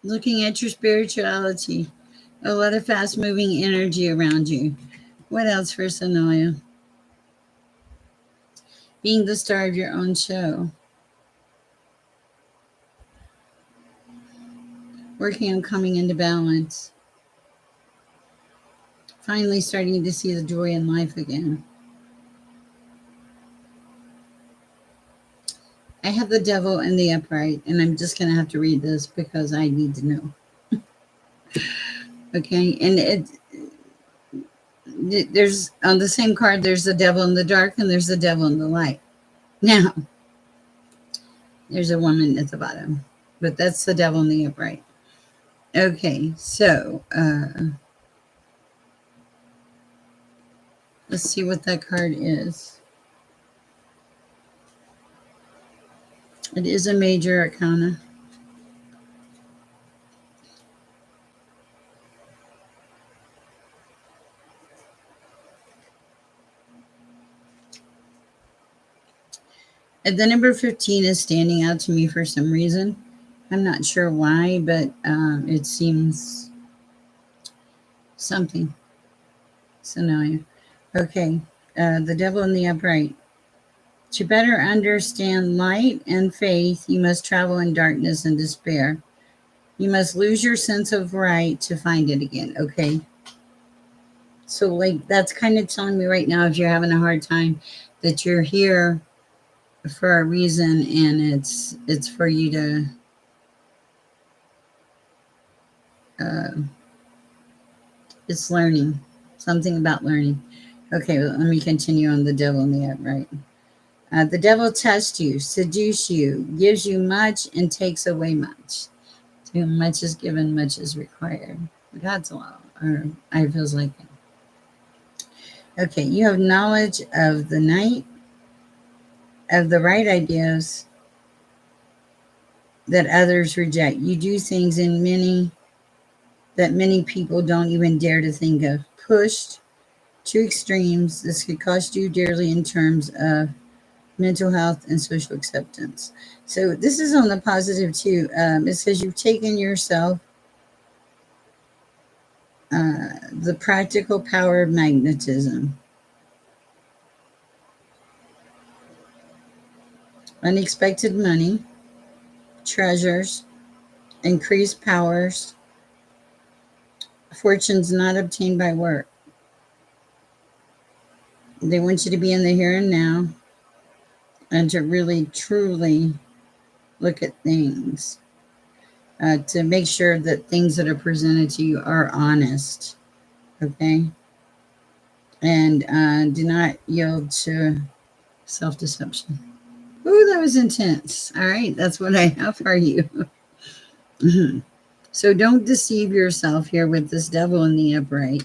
Looking at your spirituality. A lot of fast moving energy around you. What else for Sonalia? Being the star of your own show. Working on coming into balance. Finally starting to see the joy in life again. I have the devil in the upright, and I'm just going to have to read this because I need to know. Okay, and there's on the same card, there's the devil in the dark and there's the devil in the light. Now, there's a woman at the bottom, but that's the devil in the upright. Okay, so let's see what that card is. It is a major arcana. And the number 15 is standing out to me for some reason. I'm not sure why, but it seems something. So now, okay, the devil in the upright. To better understand light and faith, you must travel in darkness and despair. You must lose your sense of right to find it again. Okay. So, like, that's kind of telling me right now, if you're having a hard time, that you're here for a reason, and it's for you to. Uh, it's learning, something about learning. Okay, well, let me continue on the devil in the upright. The devil tests you, seduces you, gives you much, and takes away much. To whom much is given, much is required. God's law, or I feels like it. Okay, you have knowledge of the night, of the right ideas that others reject. You do things in many that many people don't even dare to think of. Pushed to extremes, this could cost you dearly in terms of mental health and social acceptance. So this is on the positive too. It says you've taken yourself the practical power of magnetism, unexpected money, treasures, increased powers, fortunes not obtained by work. They want you to be in the here and now and to really truly look at things, to make sure that things that are presented to you are honest. Okay. And do not yield to self deception. Ooh, that was intense. All right. That's what I have for you. So don't deceive yourself here with this devil in the upright.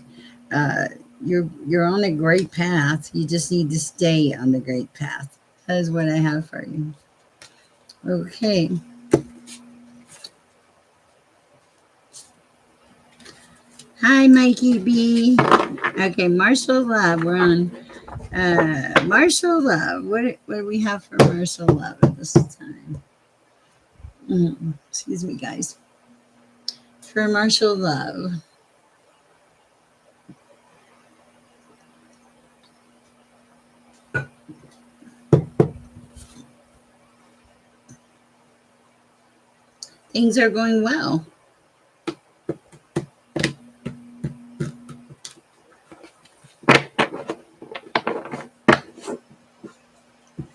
Uh, you're on a great path. You just need to stay on the great path. That is what I have for you. Okay. Hi, Mikey B. Okay, Marshall Love. We're on Marshall Love. What do we have for Marshall Love at this time? Excuse me, guys. For Marshall Love. Things are going well.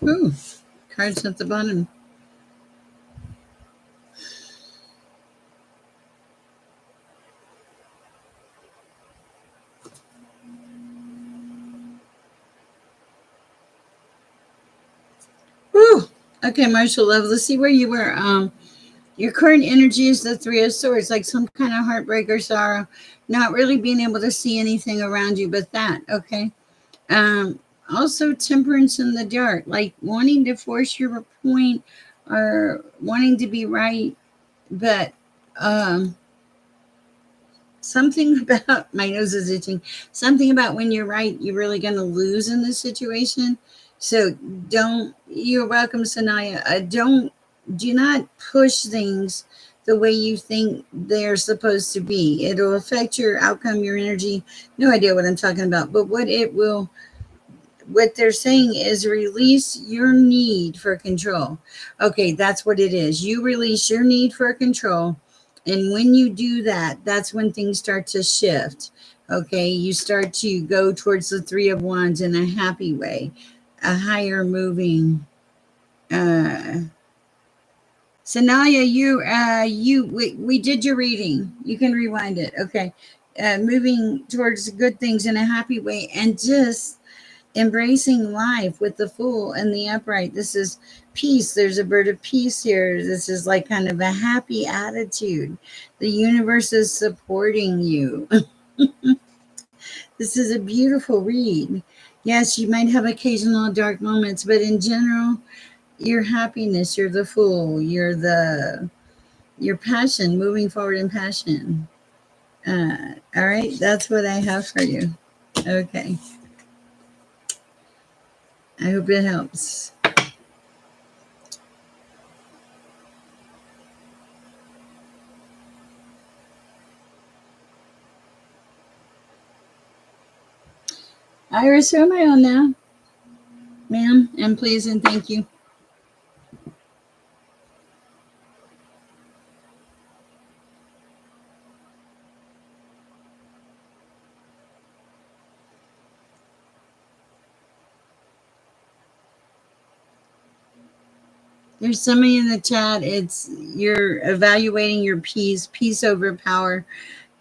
Ooh, cards at the bottom. Woo. Okay, Marshall Love. Let's see where you were. Your current energy is the Three of Swords, like some kind of heartbreak or sorrow, not really being able to see anything around you but that. Okay. Um, Also, temperance in the dark, like wanting to force your point or wanting to be right, but um, something about my nose is itching. Something about when you're right, you're really going to lose in this situation. So don't. You're welcome, Sanaya. Do not push things the way you think they're supposed to be. It'll affect your outcome, your energy. No idea what I'm talking about, but what they're saying is release your need for control. Okay, that's what it is. You release your need for control. And when you do that, that's when things start to shift. Okay, you start to go towards the Three of Wands in a happy way, a higher moving. Sanaya, we did your reading. You can rewind it. Okay, moving towards good things in a happy way, and just embracing life with the Fool and the upright. This is peace. There's a bird of peace here. This is like kind of a happy attitude. The universe is supporting you. This is a beautiful read. Yes, you might have occasional dark moments, but in general, your happiness, you're the Fool, your passion, moving forward in passion. All right, that's what I have for you. Okay, I hope it helps. Iris, who am I on now? Ma'am, and please and thank you. There's somebody in the chat. It's you're evaluating your peace over power.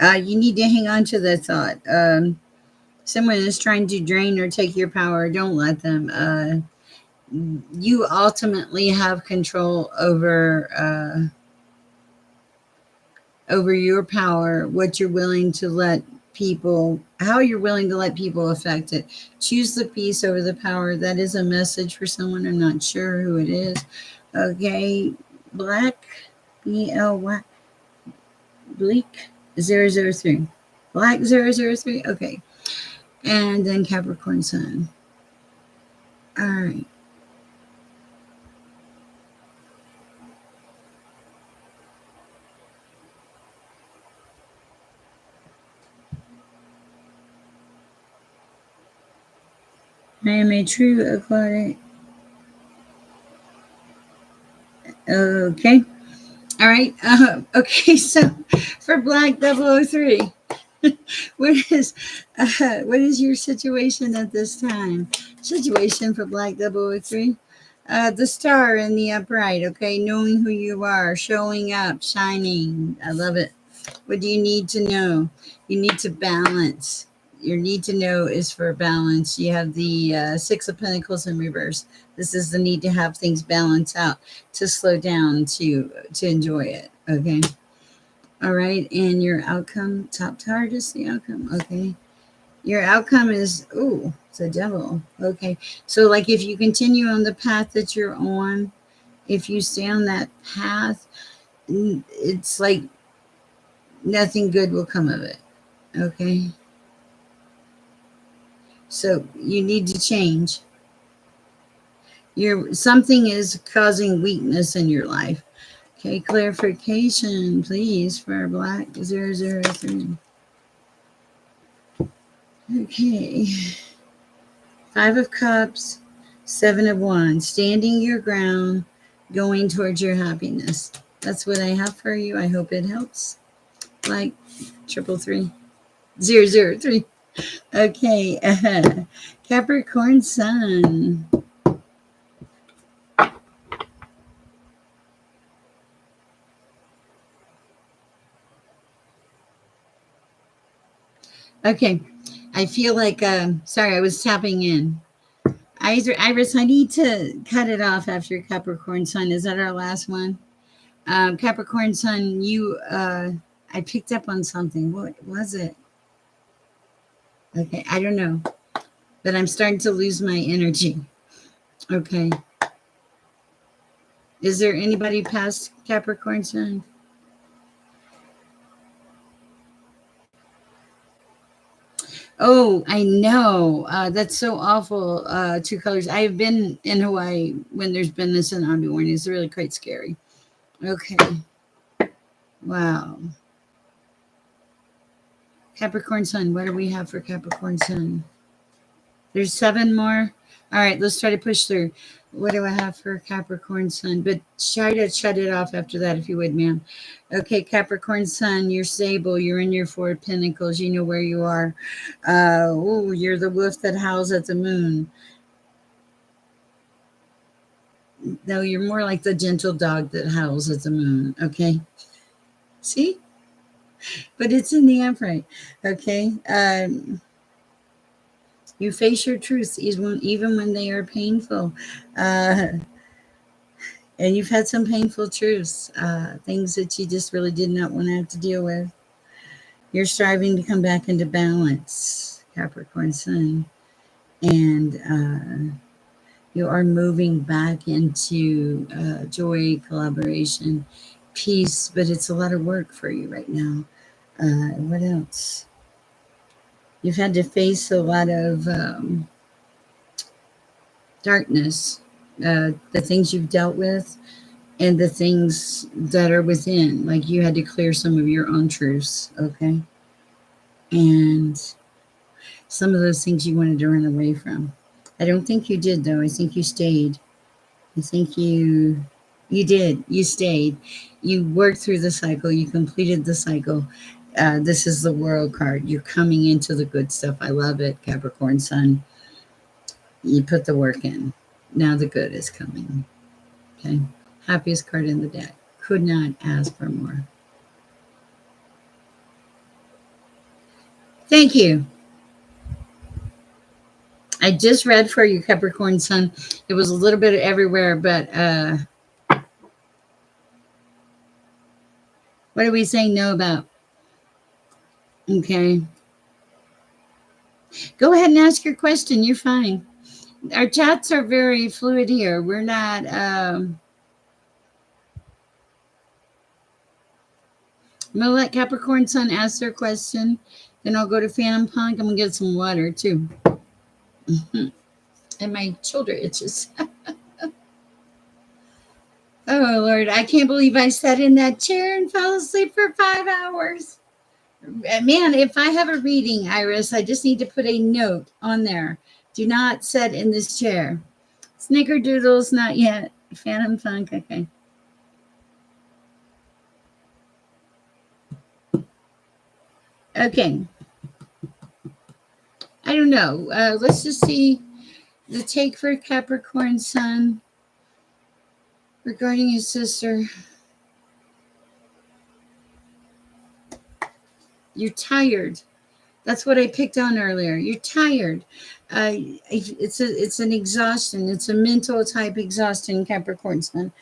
You need to hang on to that thought. Someone is trying to drain or take your power. Don't let them. You ultimately have control over your power, what you're willing to let people, how you're willing to let people affect it. Choose the peace over the power. That is a message for someone. I'm not sure who it is. Okay, Black, BLY, Bleak 003. Black 003. Okay, and then Capricorn Sun. All right. I am a true aquatic. Okay. All right. Okay. So for Black 003, what is your situation at this time? Situation for Black 003. The star in the upright. Okay. Knowing who you are, showing up, shining. I love it. What do you need to know? You need to balance. Your need to know is for balance. You have the Six of Pentacles in reverse. This is the need to have things balance out, to slow down, to enjoy it. Okay. All right. And your outcome, top card is the outcome. Okay. Your outcome is, oh, it's a devil. Okay. So, like, if you continue on the path that you're on, if you stay on that path, it's like nothing good will come of it. Okay. So you need to change. Something is causing weakness in your life. Okay, clarification, please, for Black 003. Okay. 5 of Cups, 7 of Wands. Standing your ground, going towards your happiness. That's what I have for you. I hope it helps. Like 333 003. Okay. Capricorn Sun. Okay. I feel like, sorry, I was tapping in. Iris, I need to cut it off after Capricorn Sun. Is that our last one? Capricorn Sun, I picked up on something. What was it? Okay, I don't know, but I'm starting to lose my energy. Okay. Is there anybody past Capricorn Sun? Oh, I know. That's so awful. 2 colors. I've been in Hawaii when there's been this tsunami warning. It's really quite scary. Okay. Wow. Capricorn Sun. What do we have for Capricorn Sun? There's 7 more. All right, let's try to push through. What do I have for Capricorn Sun? But try to shut it off after that, if you would, ma'am. Okay, Capricorn Sun, you're stable. You're in your 4 of Pentacles. You know where you are. You're the wolf that howls at the moon. No, you're more like the gentle dog that howls at the moon. Okay. See? But it's in the upright. Okay. You face your truths even when they are painful. And you've had some painful truths, things that you just really did not want to have to deal with. You're striving to come back into balance, Capricorn Sun. And you are moving back into joy, collaboration, peace, but it's a lot of work for you right now. What else? You've had to face a lot of darkness, the things you've dealt with, and the things that are within. Like you had to clear some of your own truths, okay? And some of those things you wanted to run away from. I don't think you did, though. I think you stayed. I think you did. You stayed. You worked through the cycle. You completed the cycle. This is the World card. You're coming into the good stuff. I love it, Capricorn Sun. You put the work in. Now the good is coming. Okay. Happiest card in the deck. Could not ask for more. Thank you. I just read for you, Capricorn Sun. It was a little bit everywhere, but what are we saying no about? Okay. Go ahead and ask your question. You're fine. Our chats are very fluid here. We're not. I'm going to let Capricorn Sun ask their question. Then I'll go to Phantom Punk. I'm going to get some water, too. And my shoulder itches. Oh, Lord. I can't believe I sat in that chair and fell asleep for 5 hours. Man, if I have a reading, Iris, I just need to put a note on there. Do not sit in this chair. Snickerdoodles, not yet. Phantom Funk, okay. Okay. I don't know. Let's just see the take for Capricorn Sun regarding his sister. You're tired. That's what I picked on earlier. You're tired. It's an exhaustion. It's a mental type exhaustion, Capricorn Sun.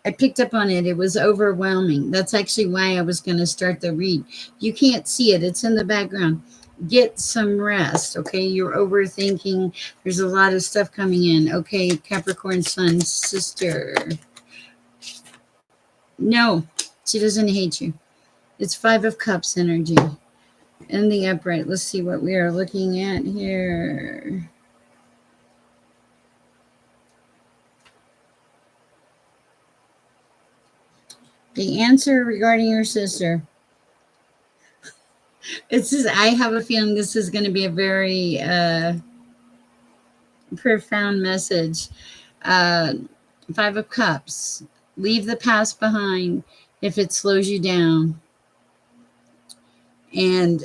I picked up on it. It was overwhelming. That's actually why I was going to start the read. You can't see it. It's in the background. Get some rest, okay? You're overthinking. There's a lot of stuff coming in. Okay, Capricorn Sun, sister. No, she doesn't hate you. It's 5 of Cups energy. And the upright. Let's see what we are looking at here. The answer regarding your sister. It's just, I have a feeling this is going to be a very profound message. 5 of Cups. Leave the past behind if it slows you down and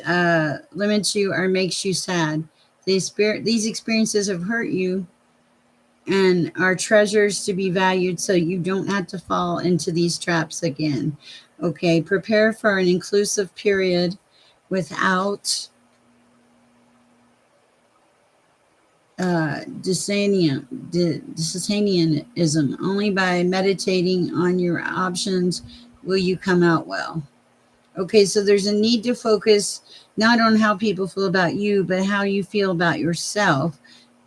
limits you or makes you sad. These experiences have hurt you and are treasures to be valued so you don't have to fall into these traps again. Okay, prepare for an inclusive period without Dissanianism. Only by meditating on your options will you come out well. Okay, so there's a need to focus not on how people feel about you, but how you feel about yourself.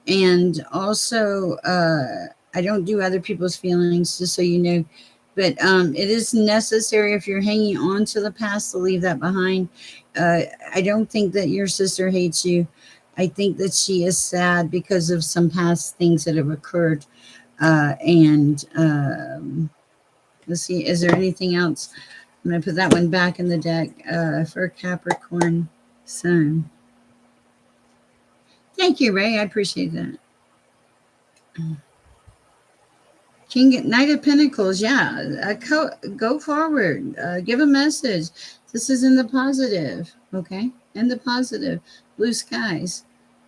And also, I don't do other people's feelings, just so you know. But it is necessary if you're hanging on to the past to leave that behind. I don't think that your sister hates you. I think that she is sad because of some past things that have occurred. Let's see, is there anything else? I'm going to put that one back in the deck for Capricorn Sun. Thank you, Ray. I appreciate that. King, Knight of Pentacles, yeah. Go forward. Give a message. This is in the positive, okay? In the positive. Blue skies.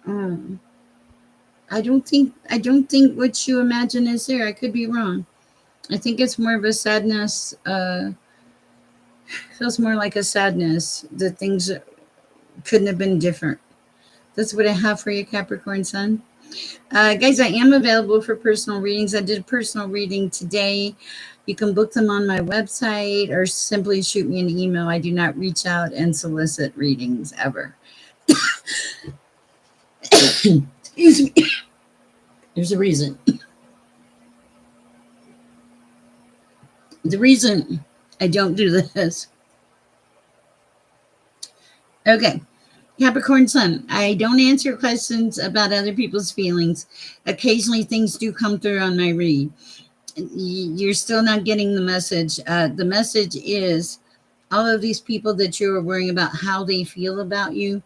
I don't think what you imagine is there. I could be wrong. I think it's more of a sadness. Feels more like a sadness that things couldn't have been different. That's what I have for you, Capricorn Sun. Guys, I am available for personal readings. I did a personal reading today. You can book them on my website or simply shoot me an email. I do not reach out and solicit readings ever. Excuse me. There's a reason. The reason I don't do this. Okay. Capricorn Sun, I don't answer questions about other people's feelings. Occasionally things do come through on my read. You're still not getting the message. The message is all of these people that you're worrying about how they feel about you.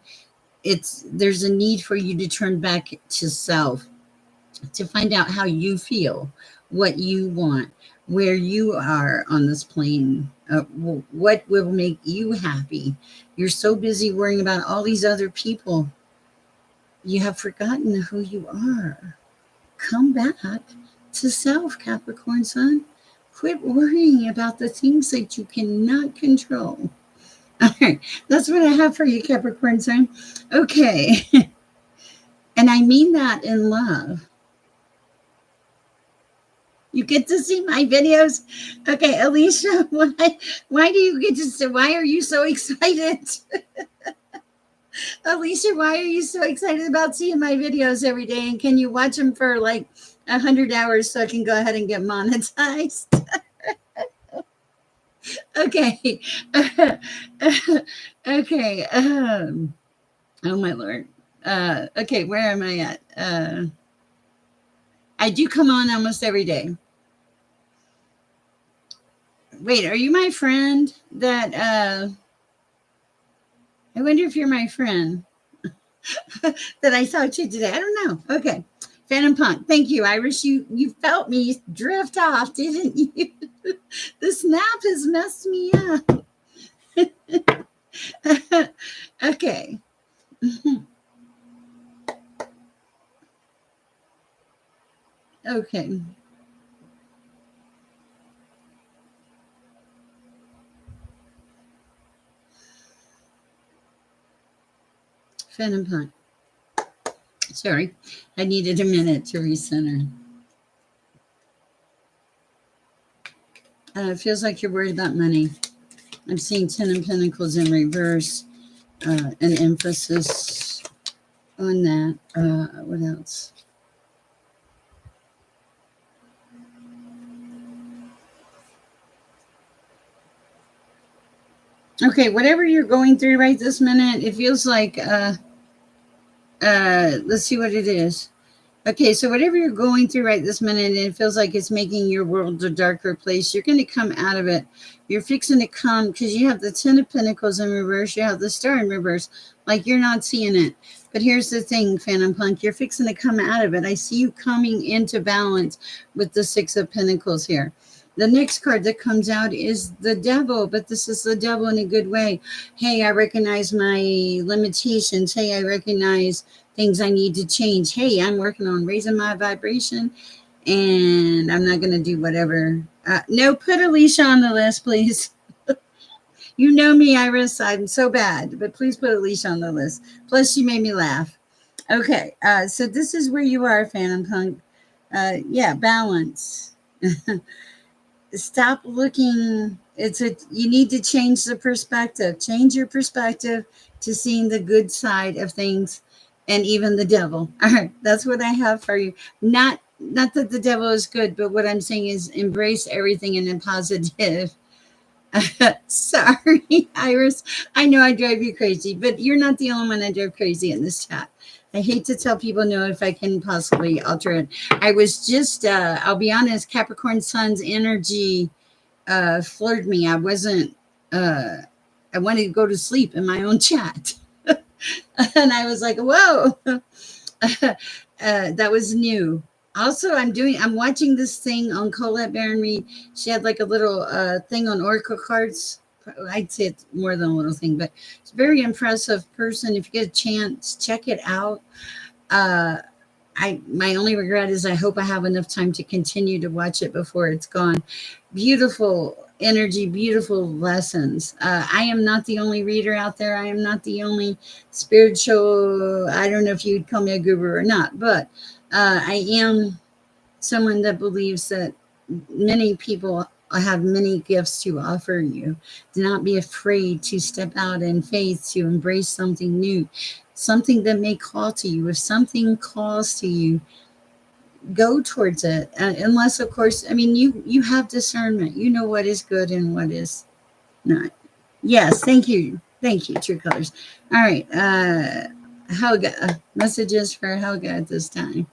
There's a need for you to turn back to self, to find out how you feel, what you want, where you are on this plane, what will make you happy. You're so busy worrying about all these other people, you have forgotten who you are. Come back to self, Capricorn Sun. Quit worrying about the things that you cannot control. All right, that's what I have for you, Capricorn Sun. Okay, and I mean that in love. You get to see my videos. Okay, Alicia, why do you get to see? Why are you so excited? Alicia, why are you so excited about seeing my videos every day? And can you watch them for like 100 hours so I can go ahead and get monetized? Okay. Okay. Oh my Lord. Okay, where am I at? I do come on almost every day. Wait, are you my friend? That I wonder if you're my friend that I saw you today. I don't know. Okay. Phantom Punk. Thank you, Iris. You felt me drift off, didn't you? The snap has messed me up. Okay. Okay. Phantom Punk. Sorry. I needed a minute to recenter. It feels like you're worried about money. I'm seeing 10 of Pentacles in reverse, an emphasis on that. What else? Okay, whatever you're going through right this minute, it feels like, let's see what it is. Okay, so whatever you're going through right this minute, and it feels like it's making your world a darker place, you're going to come out of it. You're fixing to come, because you have the 10 of Pentacles in reverse, you have the Star in reverse, like you're not seeing it. But here's the thing, Phantom Punk, you're fixing to come out of it. I see you coming into balance with the 6 of Pentacles here. The next card that comes out is the Devil, but this is the Devil in a good way. Hey, I recognize my limitations. Hey, I recognize things I need to change. Hey, I'm working on raising my vibration, and I'm not going to do whatever. No, put Alicia on the list, please. You know me, Iris. I'm so bad, but please put Alicia on the list. Plus, she made me laugh. Okay, so this is where you are, Phantom Punk. Yeah, balance. Stop looking. You need to change the perspective. Change your perspective to seeing the good side of things, and even the devil. All right, that's what I have for you. Not that the devil is good, but what I'm saying is embrace everything in a positive. Sorry, Iris. I know I drive you crazy, but you're not the only one I drive crazy in this chat. I hate to tell people no if I can possibly alter it. I was just, I'll be honest, Capricorn Sun's energy floored me. I wanted to go to sleep in my own chat. And I was like, whoa, that was new. Also, I'm watching this thing on Colette Baron Reed. She had like a little thing on Oracle cards. I'd say it's more than a little thing, but it's a very impressive person. If you get a chance, check it out. Uh, my only regret is I hope I have enough time to continue to watch it before it's gone. Beautiful energy, beautiful lessons. I am not the only reader out there. I am not the only spiritual. I don't know if you'd call me a guru or not, but I am someone that believes that many people have many gifts to offer you. Do not be afraid to step out in faith, to embrace something new, something that may call to you. If something calls to you, go towards it. Unless, of course, I mean, you have discernment. You know what is good and what is not. Yes, thank you, True Colors. All right, Helga, messages for Helga at this time.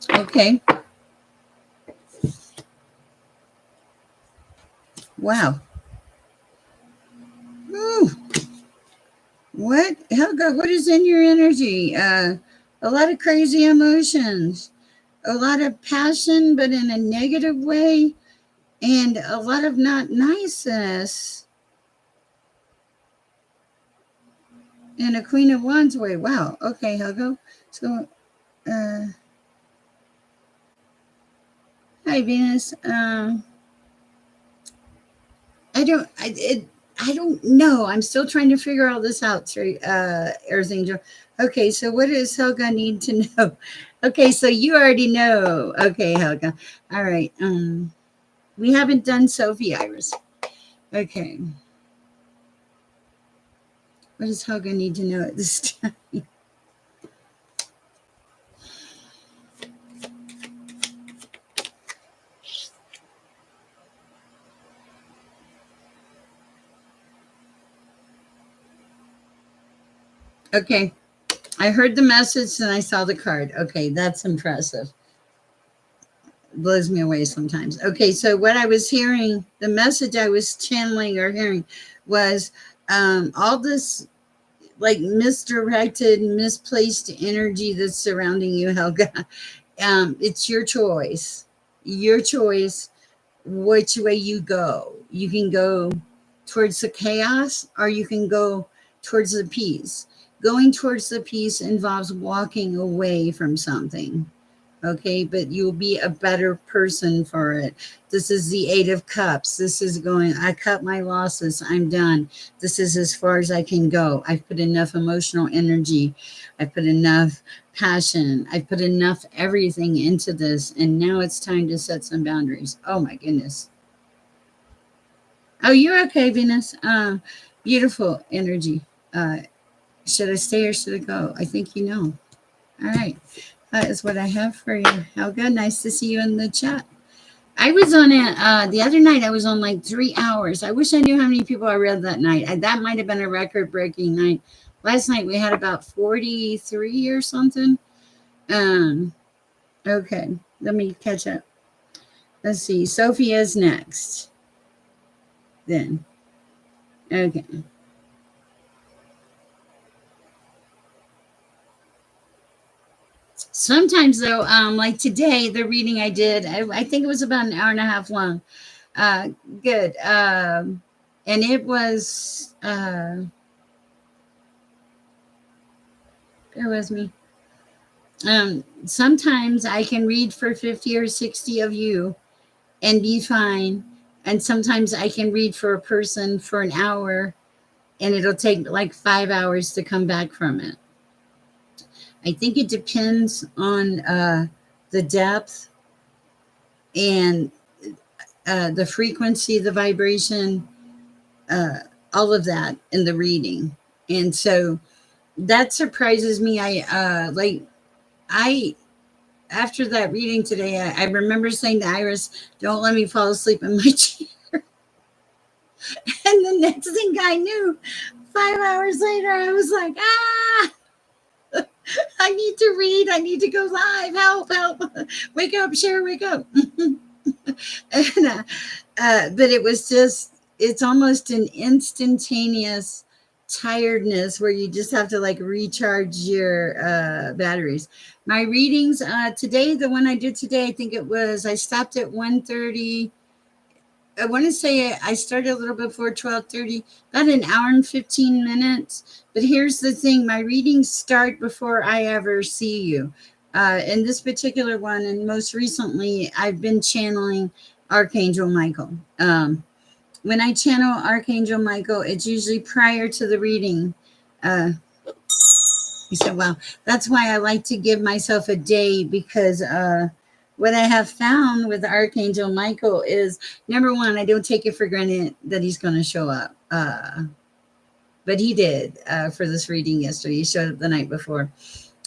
Okay. Wow. Ooh. What, Helga? What is in your energy? A lot of crazy emotions, a lot of passion, but in a negative way, and a lot of not niceness in a Queen of Wands way. Wow. Okay, Helga. So, Uh, Hi, Venus. I don't know. I'm still trying to figure all this out, sorry, Earth Angel. Okay, so what does Helga need to know? Okay, so you already know. Okay, Helga. All right. We haven't done Sophie Iris. Okay. What does Helga need to know at this time? Okay. I heard the message and I saw the card. Okay, that's impressive. Blows me away sometimes. Okay, so what I was hearing, the message I was channeling or hearing was all this like misdirected, misplaced energy that's surrounding you, Helga. It's your choice. Your choice which way you go. You can go towards the chaos or you can go towards the peace. Going towards the peace involves walking away from something. Okay, but you'll be a better person for it. This is the Eight of Cups. This is going, I cut my losses. I'm done. This is as far as I can go. I've put enough emotional energy. I've put enough passion. I've put enough everything into this. And now it's time to set some boundaries. Oh my goodness. Oh, you're okay, Venus. Beautiful energy. Uh, should I stay or should I go? I think you know. All right. That is what I have for you. Helga, nice to see you in the chat. I was on it the other night. I was on like 3 hours. I wish I knew how many people I read that night. That might have been a record-breaking night. Last night we had about 43 or something. Um, okay, let me catch up. Let's see. Sophia's next. Then, okay. Sometimes though, like today, the reading I did, I think it was about an hour and a half long. Uh, Good. And it was, bear with me. Sometimes I can read for 50 or 60 of you and be fine. And sometimes I can read for a person for an hour and it'll take like 5 hours to come back from it. I think it depends on the depth and the frequency, the vibration, uh, all of that in the reading. And so that surprises me. I after that reading today, I remember saying to Iris, "Don't let me fall asleep in my chair." And the next thing I knew, 5 hours later, I was like, "Ah, I need to read. I need to go live. Help! Help! Wake up, Sher! Wake up!" And, but it was just, it's almost an instantaneous tiredness where you just have to like recharge your batteries. My readings today, the one I did today, I think it was, I stopped at 1:30. I want to say I started a little before 12:30, about an hour and 15 minutes. But here's the thing, my readings start before I ever see you. In this particular one, and most recently, I've been channeling Archangel Michael. When I channel Archangel Michael, it's usually prior to the reading. Uh, he said, "Wow, that's why I like to give myself a day because what I have found with Archangel Michael is number one, I don't take it for granted that he's going to show up. But he did for this reading yesterday. He showed up the night before.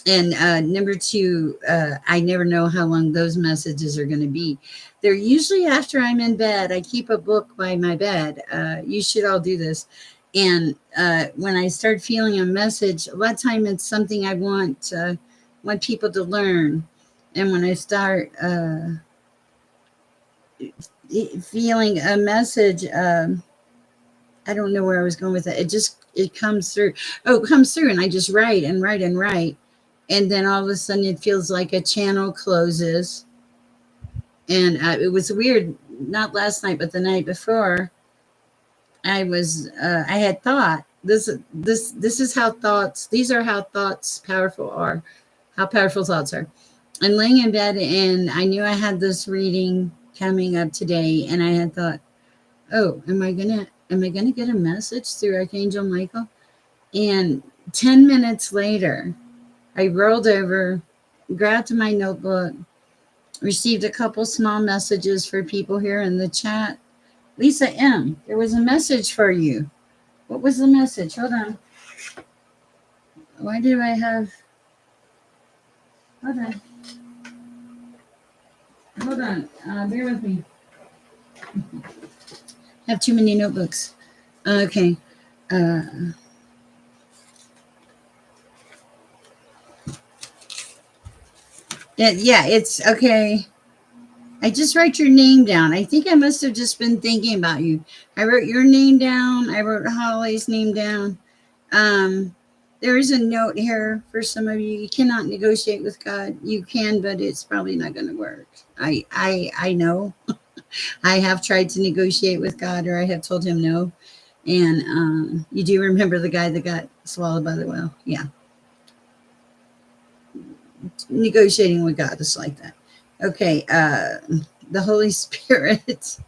And number two, I never know how long those messages are going to be. They're usually after I'm in bed. I keep a book by my bed. You should all do this. And when I start feeling a message, a lot of time it's something I want people to learn. And when I start feeling a message, I don't know where I was going with it. It comes through. Oh, it comes through, and I just write and write and write. And then all of a sudden it feels like a channel closes. And it was weird, not last night, but the night before. I had thought this is how thoughts, these are how thoughts powerful are, how powerful thoughts are. I'm laying in bed and I knew I had this reading coming up today, and I had thought, oh, am I gonna get a message through Archangel Michael? And 10 minutes later, I rolled over, grabbed my notebook, received a couple small messages for people here in the chat. Lisa M., there was a message for you. What was the message? Hold on. Why do I have. Hold on. Hold on. Bear with me. I have too many notebooks. Okay. Uh, yeah, it's okay. I just write your name down. I think I must have just been thinking about you. I wrote your name down. I wrote Holly's name down. Um, there is a note here for some of you. You cannot negotiate with God. You can, but it's probably not going to work. I know. I have tried to negotiate with God, or I have told him no. And you do remember the guy that got swallowed by the whale? Yeah. Negotiating with God is like that. Okay. The Holy Spirit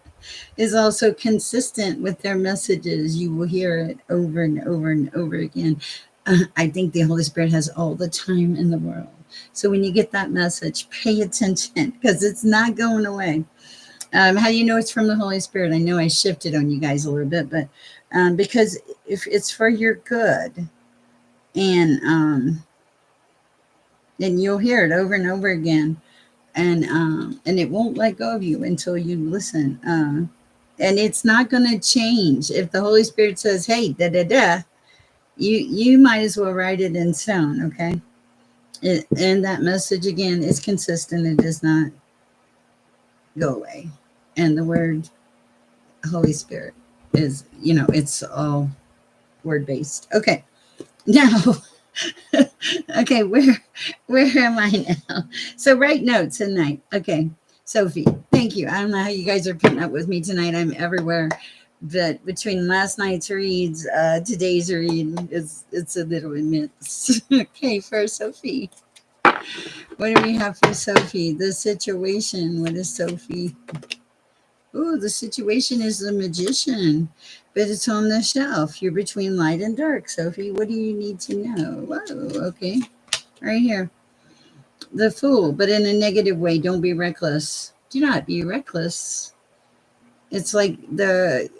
is also consistent with their messages. You will hear it over and over and over again. I think the Holy Spirit has all the time in the world. So when you get that message, pay attention because it's not going away. How do you know it's from the Holy Spirit? I know I shifted on you guys a little bit, but because if it's for your good, and then you'll hear it over and over again, and it won't let go of you until you listen. And it's not going to change. If the Holy Spirit says, "Hey, da da da," you might as well write it in stone. Okay, and that message again is consistent. It does not go away. And the word Holy Spirit is, it's all word based. Okay, now, okay, where am I now? So write notes tonight. Okay, Sophie, thank you. I don't know how you guys are putting up with me tonight. I'm everywhere, but between last night's reads, today's read, it's a little immense. Okay, for Sophie, what do we have for Sophie? The situation. What is Sophie? Oh, the situation is the magician, but it's on the shelf. You're between light and dark, Sophie. What do you need to know? Whoa, okay. Right here. The fool, but in a negative way. Don't be reckless. Do not be reckless. It's like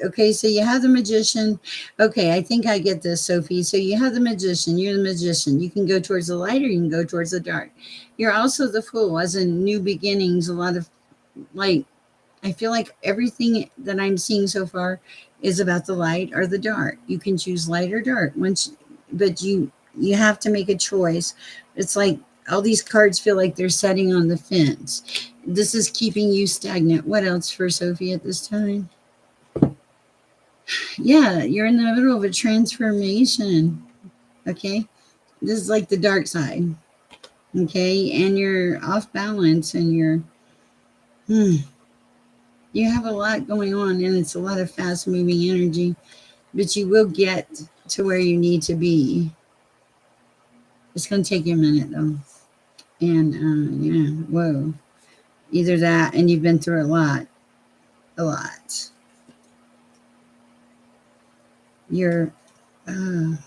okay, so you have the magician. Okay, I think I get this, Sophie. So you have the magician. You're the magician. You can go towards the light or you can go towards the dark. You're also the fool, as in new beginnings, a lot of like, I feel like everything that I'm seeing so far is about the light or the dark. You can choose light or dark but you have to make a choice. It's like all these cards feel like they're setting on the fence. This is keeping you stagnant. What else for Sophie at this time? Yeah, you're in the middle of a transformation. Okay, this is like the dark side. Okay, and you're off balance, and you have a lot going on, and it's a lot of fast moving energy, but you will get to where you need to be. It's going to take you a minute though. And yeah, whoa, either that, and you've been through a lot. You're I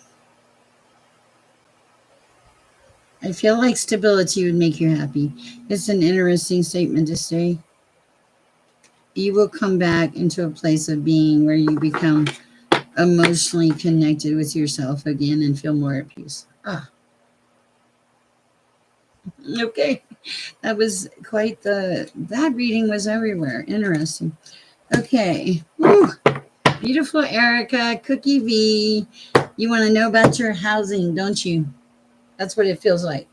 feel like stability would make you happy. It's an interesting statement to say. You will come back into a place of being where you become emotionally connected with yourself again and feel more at peace. Okay. That was that reading was everywhere. Interesting. Okay. Woo. Beautiful Erica, Cookie V. You want to know about your housing, don't you? That's what it feels like.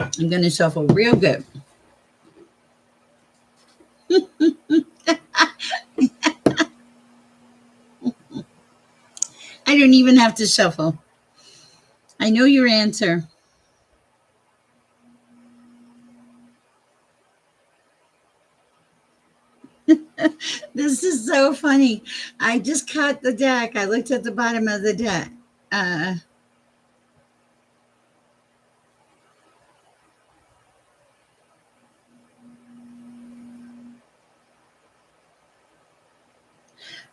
I'm going to shuffle real good. I don't even have to shuffle. I know your answer. This is so funny. I just cut the deck. I looked at the bottom of the deck. Uh,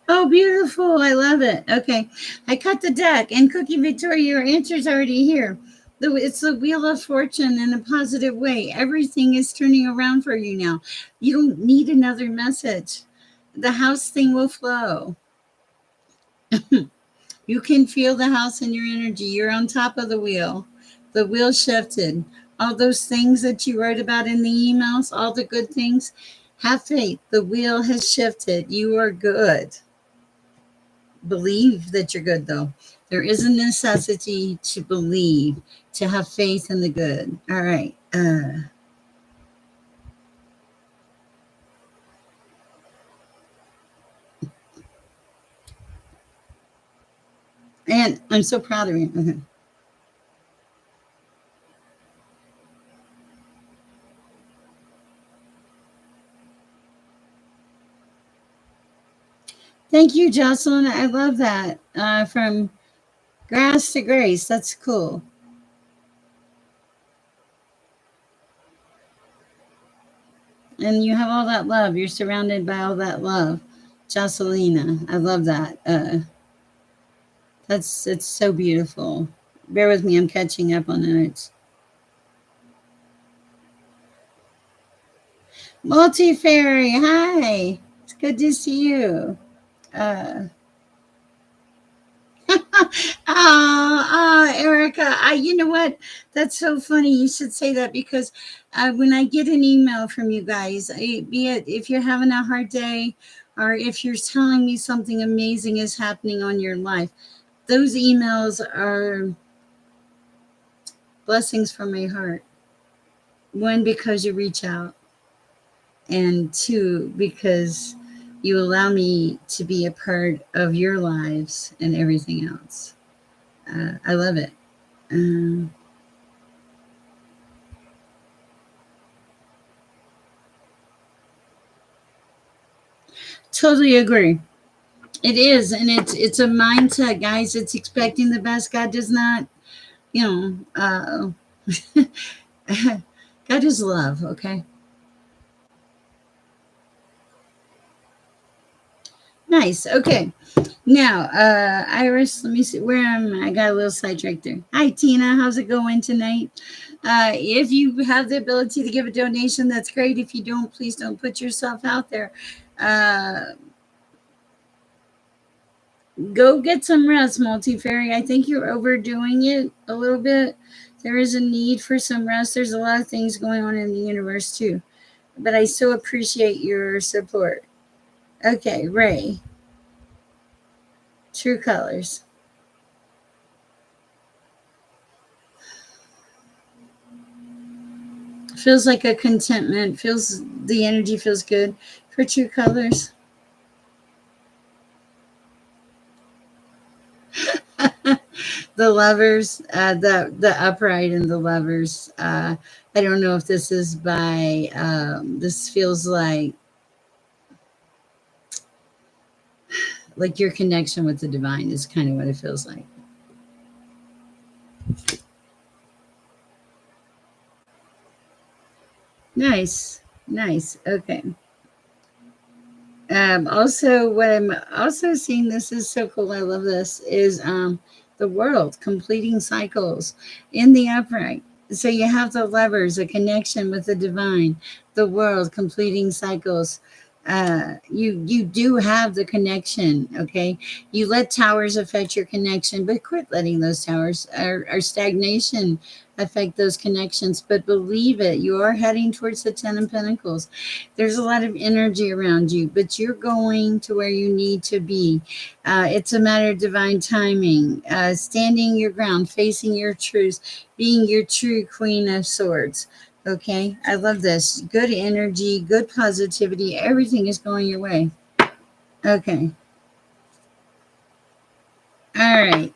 oh, beautiful. I love it. Okay. I cut the deck. And Cookie Victoria, your answer's already here. It's the Wheel of Fortune in a positive way. Everything is turning around for you now. You don't need another message. The house thing will flow. You can feel the house in your energy. You're on top of the wheel. The wheel shifted. All those things that you wrote about in the emails, all the good things, have faith. The wheel has shifted. You are good. Believe that you're good, though. There is a necessity to believe, to have faith in the good. All right. And I'm so proud of you. Okay. Thank you, Jocelyn. I love that. From grass to grace. That's cool. And you have all that love. You're surrounded by all that love. Jocelina, I love that. It's so beautiful. Bear with me, I'm catching up on the notes. Multi Fairy, hi. It's good to see you. Uh, Erica, you know what? That's so funny. You should say that because when I get an email from you guys, be it if you're having a hard day or if you're telling me something amazing is happening on your life, those emails are blessings from my heart. One, because you reach out, and two, because you allow me to be a part of your lives and everything else. I love it. Um, totally agree. It is, and it's a mindset, guys. It's expecting the best. God does not, you know. God is love. Okay. Nice. Okay. Now, Iris, let me see. Where am I? I got a little sidetracked there. Hi, Tina. How's it going tonight? If you have the ability to give a donation, that's great. If you don't, please don't put yourself out there. Uh, go get some rest, Multifairy. I think you're overdoing it a little bit. There is a need for some rest. There's a lot of things going on in the universe, too. But I so appreciate your support. Okay, Ray. True colors. Feels like a contentment. Feels the energy feels good for true colors. The lovers, the upright and the lovers. I don't know if this is by. This feels like your connection with the divine is kind of what it feels like. Nice, nice. Okay. Also, what I'm also seeing, this is so cool. I love this. Is the world completing cycles in the upright. So you have the levers, a connection with the divine, the world completing cycles. You do have the connection. Okay, you let towers affect your connection, but quit letting those towers or stagnation affect those connections. But believe it, you are heading towards the 10 of Pentacles. There's a lot of energy around you, but you're going to where you need to be. It's a matter of divine timing, standing your ground, facing your truth, being your true Queen of Swords. Okay, I love this. Good energy, good positivity. Everything is going your way. Okay. All right.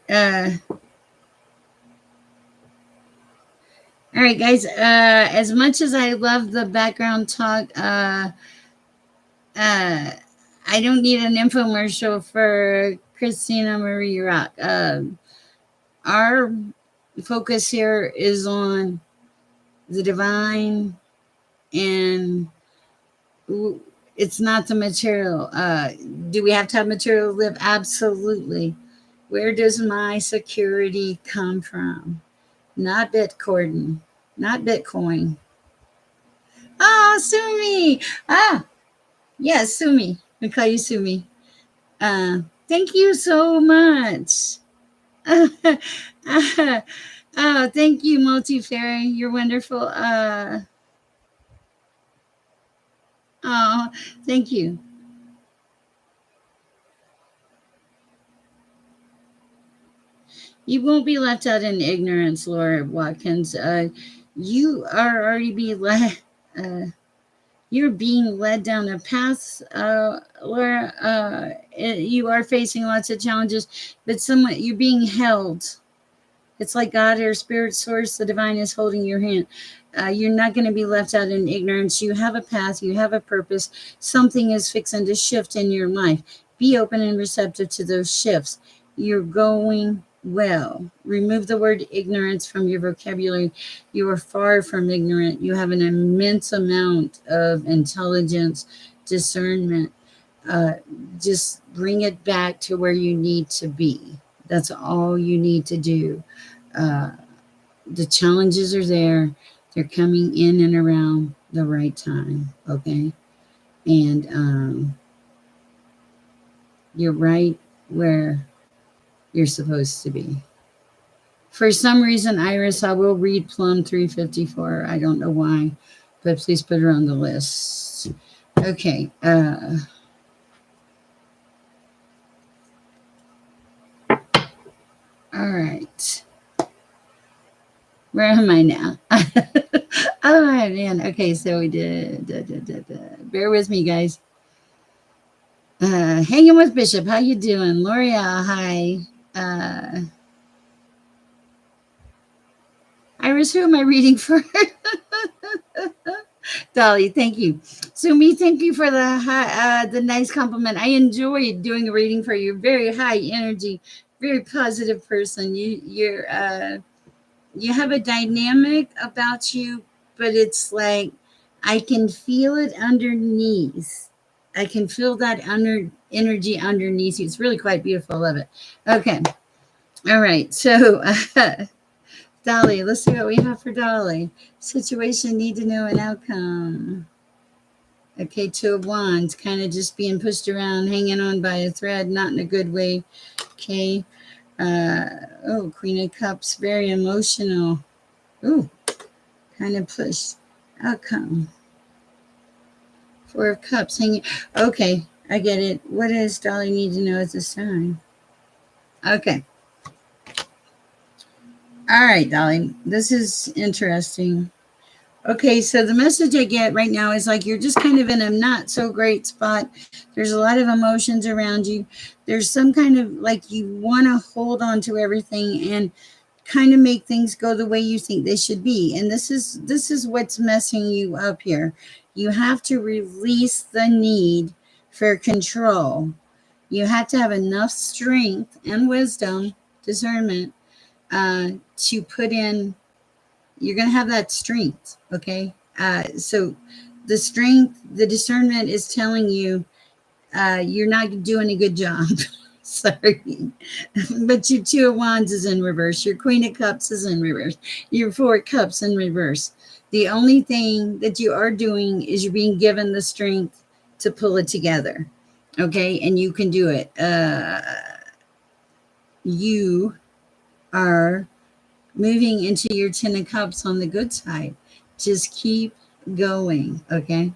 All right, guys. As much as I love the background talk, Uh, I don't need an infomercial for Christina Marie Rock. Our focus here is on the divine, and it's not the material. Do we have to have material to live? Absolutely. Where does my security come from? Not Bitcoin. Not Bitcoin. Ah, Sumi. Ah, yes, Sumi. We call you Sumi. Thank you so much. Oh, thank you, Multi Fairy. You're wonderful. Oh, thank you. You won't be left out in ignorance, Laura Watkins. You are already being led. You're being led down a path, Laura. You are facing lots of challenges, but somewhat you're being held. It's like God or spirit source, the divine is holding your hand. You're not going to be left out in ignorance. You have a path, you have a purpose. Something is fixing to shift in your life. Be open and receptive to those shifts. You're going well. Remove the word ignorance from your vocabulary. You are far from ignorant. You have an immense amount of intelligence, discernment. Uh, just bring it back to where you need to be. That's all you need to do. Uh, the challenges are there. They're coming in and around the right time. Okay. And you're right where you're supposed to be. For some reason, Iris, I will read Plum 354. I don't know why, but please put her on the list. Okay. All right. Where am I now? Oh, man. Okay, so we did. Bear with me, guys. Hanging with Bishop. How you doing? L'Oreal, hi. Iris, who am I reading for? Dolly, thank you. Sumi, thank you for the nice compliment. I enjoyed doing a reading for you. Very high energy, very positive person. You have a dynamic about you, but it's like I can feel it underneath. I can feel that energy underneath you. It's really quite beautiful. I love it. Okay. All right. So, Dolly, let's see what we have for Dolly. Situation, need to know an outcome. Okay, Two of Wands, kind of just being pushed around, hanging on by a thread, not in a good way. Okay. Queen of Cups, very emotional. Ooh, kind of push. Outcome. Four of Cups, hanging. Okay, I get it. What does Dolly need to know at this time? Okay. All right, Dolly. This is interesting. Okay, so the message I get right now is like you're just kind of in a not so great spot. There's a lot of emotions around you. There's some kind of like you want to hold on to everything and kind of make things go the way you think they should be. And this is what's messing you up here. You have to release the need for control. You have to have enough strength and wisdom, discernment, to put in. You're going to have that strength. Okay. So the strength, the discernment is telling you you're not doing a good job. Sorry. But your Two of Wands is in reverse. Your Queen of Cups is in reverse. Your Four of Cups in reverse. The only thing that you are doing is you're being given the strength to pull it together. Okay. And you can do it. You are moving into your Ten of Cups on the good side. Just keep going. Okay.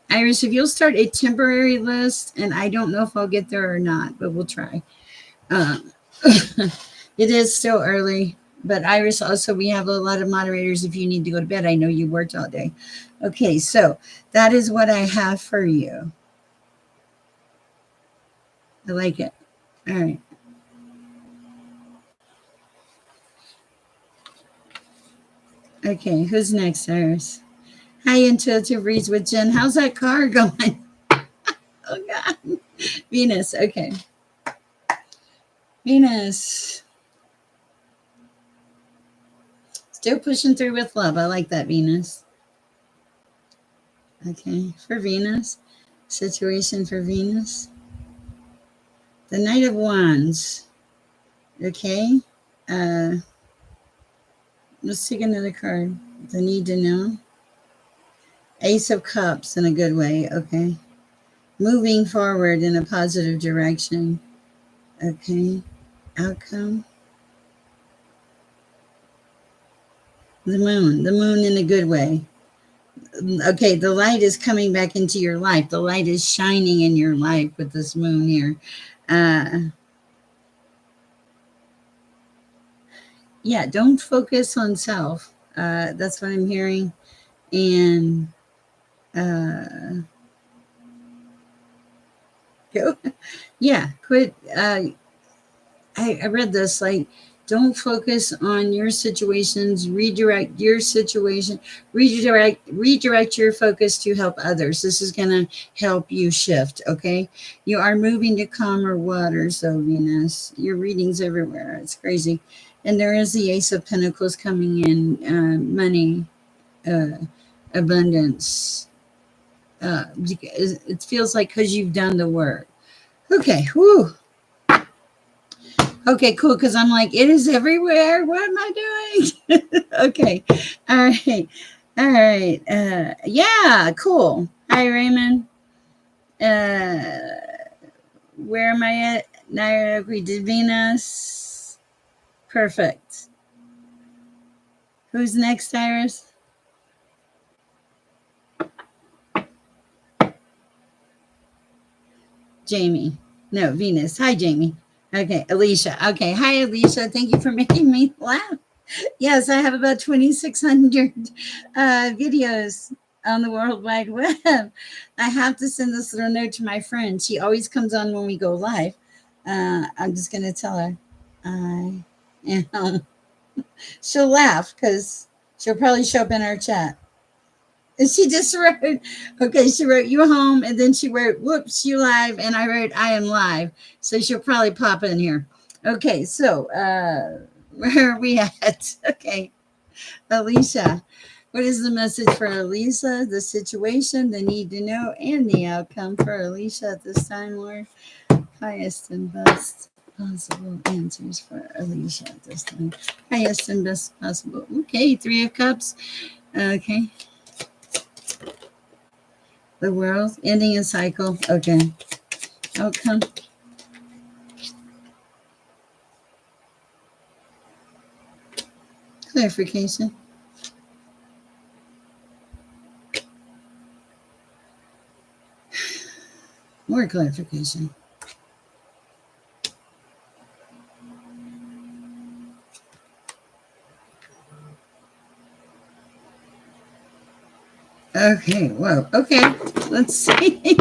Iris, if you'll start a temporary list, and I don't know if I'll get there or not, but we'll try. It is still early, but Iris, also, we have a lot of moderators if you need to go to bed. I know you worked all day. Okay, so that is what I have for you. I like it. All right. Okay, who's next, Iris? Hi, Intuitive Reads with Jen. How's that car going? Venus. Okay. Venus. Still pushing through with love. I like that, Venus. Okay. For Venus. Situation for Venus. The Knight of Wands. Okay. Let's take another card. The need to know. Ace of Cups in a good way. Okay. Moving forward in a positive direction. Okay. Outcome. The moon. The moon in a good way. Okay. The light is coming back into your life. The light is shining in your life with this moon here. Yeah. Don't focus on self. That's what I'm hearing. And go. Yeah. Quit. I read this like, don't focus on your situations, redirect your situation, redirect your focus to help others. This is going to help you shift. Okay. You are moving to calmer waters, though, Venus. Your readings everywhere. It's crazy. And there is the Ace of Pentacles coming in, money, abundance. It feels like because you've done the work. Okay. Whoo. Okay, cool. Because I'm like, it is everywhere. What am I doing? Okay. All right. All right. Yeah, cool. Hi, Raymond. Where am I at? Now we did Venus. Perfect. Who's next, Iris? Jamie. No, Venus. Hi, Jamie. Okay, Alicia. Okay, hi, Alicia. Thank you for making me laugh. Yes, I have about 2,600 videos on the World Wide Web. I have to send this little note to my friend. She always comes on when we go live. I'm just going to tell her. I am. She'll laugh because she'll probably show up in our chat. And she just wrote, okay, she wrote you home, and then she wrote, whoops, you live, and I wrote, I am live. So she'll probably pop in here. Okay, so where are we at? Okay, Alicia. What is the message for Alicia? The situation, the need to know, and the outcome for Alicia at this time, Lord. Highest and best possible answers for Alicia at this time. Highest and best possible. Okay, 3 of Cups. Okay. The world, ending a cycle. Okay. Outcome. Clarification. More clarification. Okay, whoa. Okay, let's see.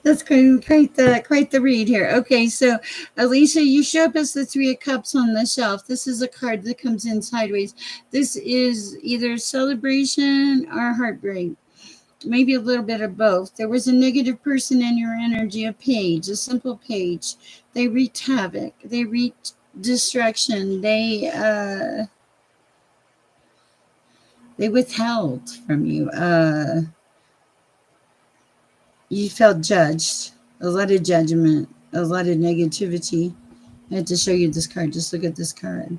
That's quite the read here. Okay, so Alicia, you show up as the 3 of Cups on the shelf. This is a card that comes in sideways. This is either celebration or heartbreak. Maybe a little bit of both. There was a negative person in your energy, a page, a simple page. They wreaked havoc. They wreaked destruction. They withheld from you. You felt judged. A lot of judgment. A lot of negativity. I had to show you this card. Just look at this card.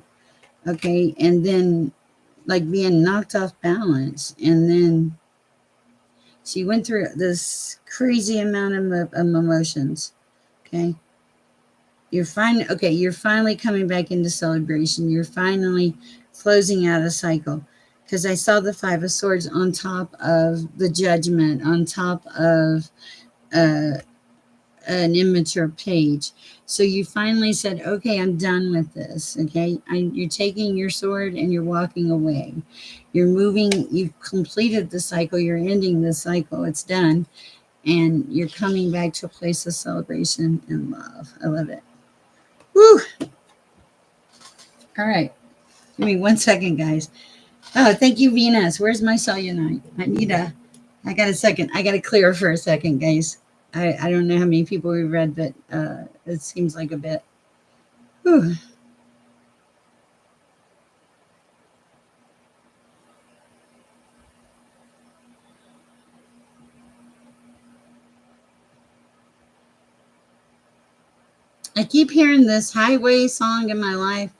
Okay. And then like being knocked off balance. And then she went through this crazy amount of emotions. Okay. You're finally coming back into celebration. You're finally closing out a cycle. Because I saw the 5 of Swords on top of the judgment, on top of an immature page. So you finally said, okay, I'm done with this. Okay. You're taking your sword and you're walking away. You're moving. You've completed the cycle. You're ending the cycle. It's done. And you're coming back to a place of celebration and love. I love it. Woo. All right. Give me 1 second, guys. Oh, thank you, Venus. Where's my cellulite? I got a second. I got to clear for a second, guys. I don't know how many people we've read, but it seems like a bit. Whew. I keep hearing this highway song in my life,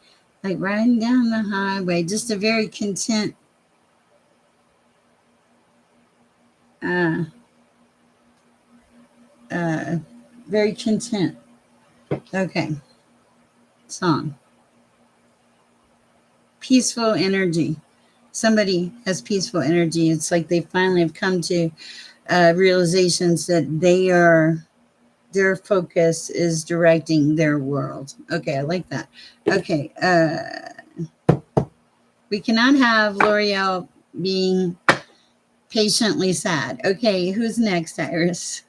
like riding down the highway, just a very content, uh, uh, very content. Okay, song. Peaceful energy. Somebody has peaceful energy. It's like they finally have come to realizations that their focus is directing their world. Okay, I like that. Okay, we cannot have L'Oreal being patiently sad. Okay, who's next, Iris?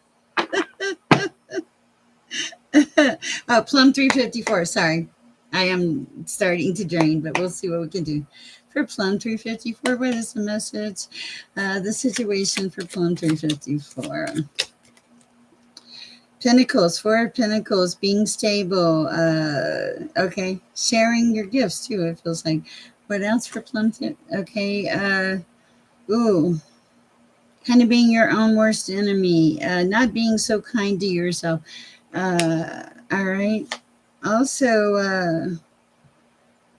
Oh, Plum 354. Sorry. I am starting to drain, but we'll see what we can do. For Plum 354, what is the message? The situation for Plum 354. Pentacles, Four of Pentacles, being stable. Okay, sharing your gifts too. It feels like. What else for Plum? Okay. Ooh, kind of being your own worst enemy. Not being so kind to yourself. All right. Also,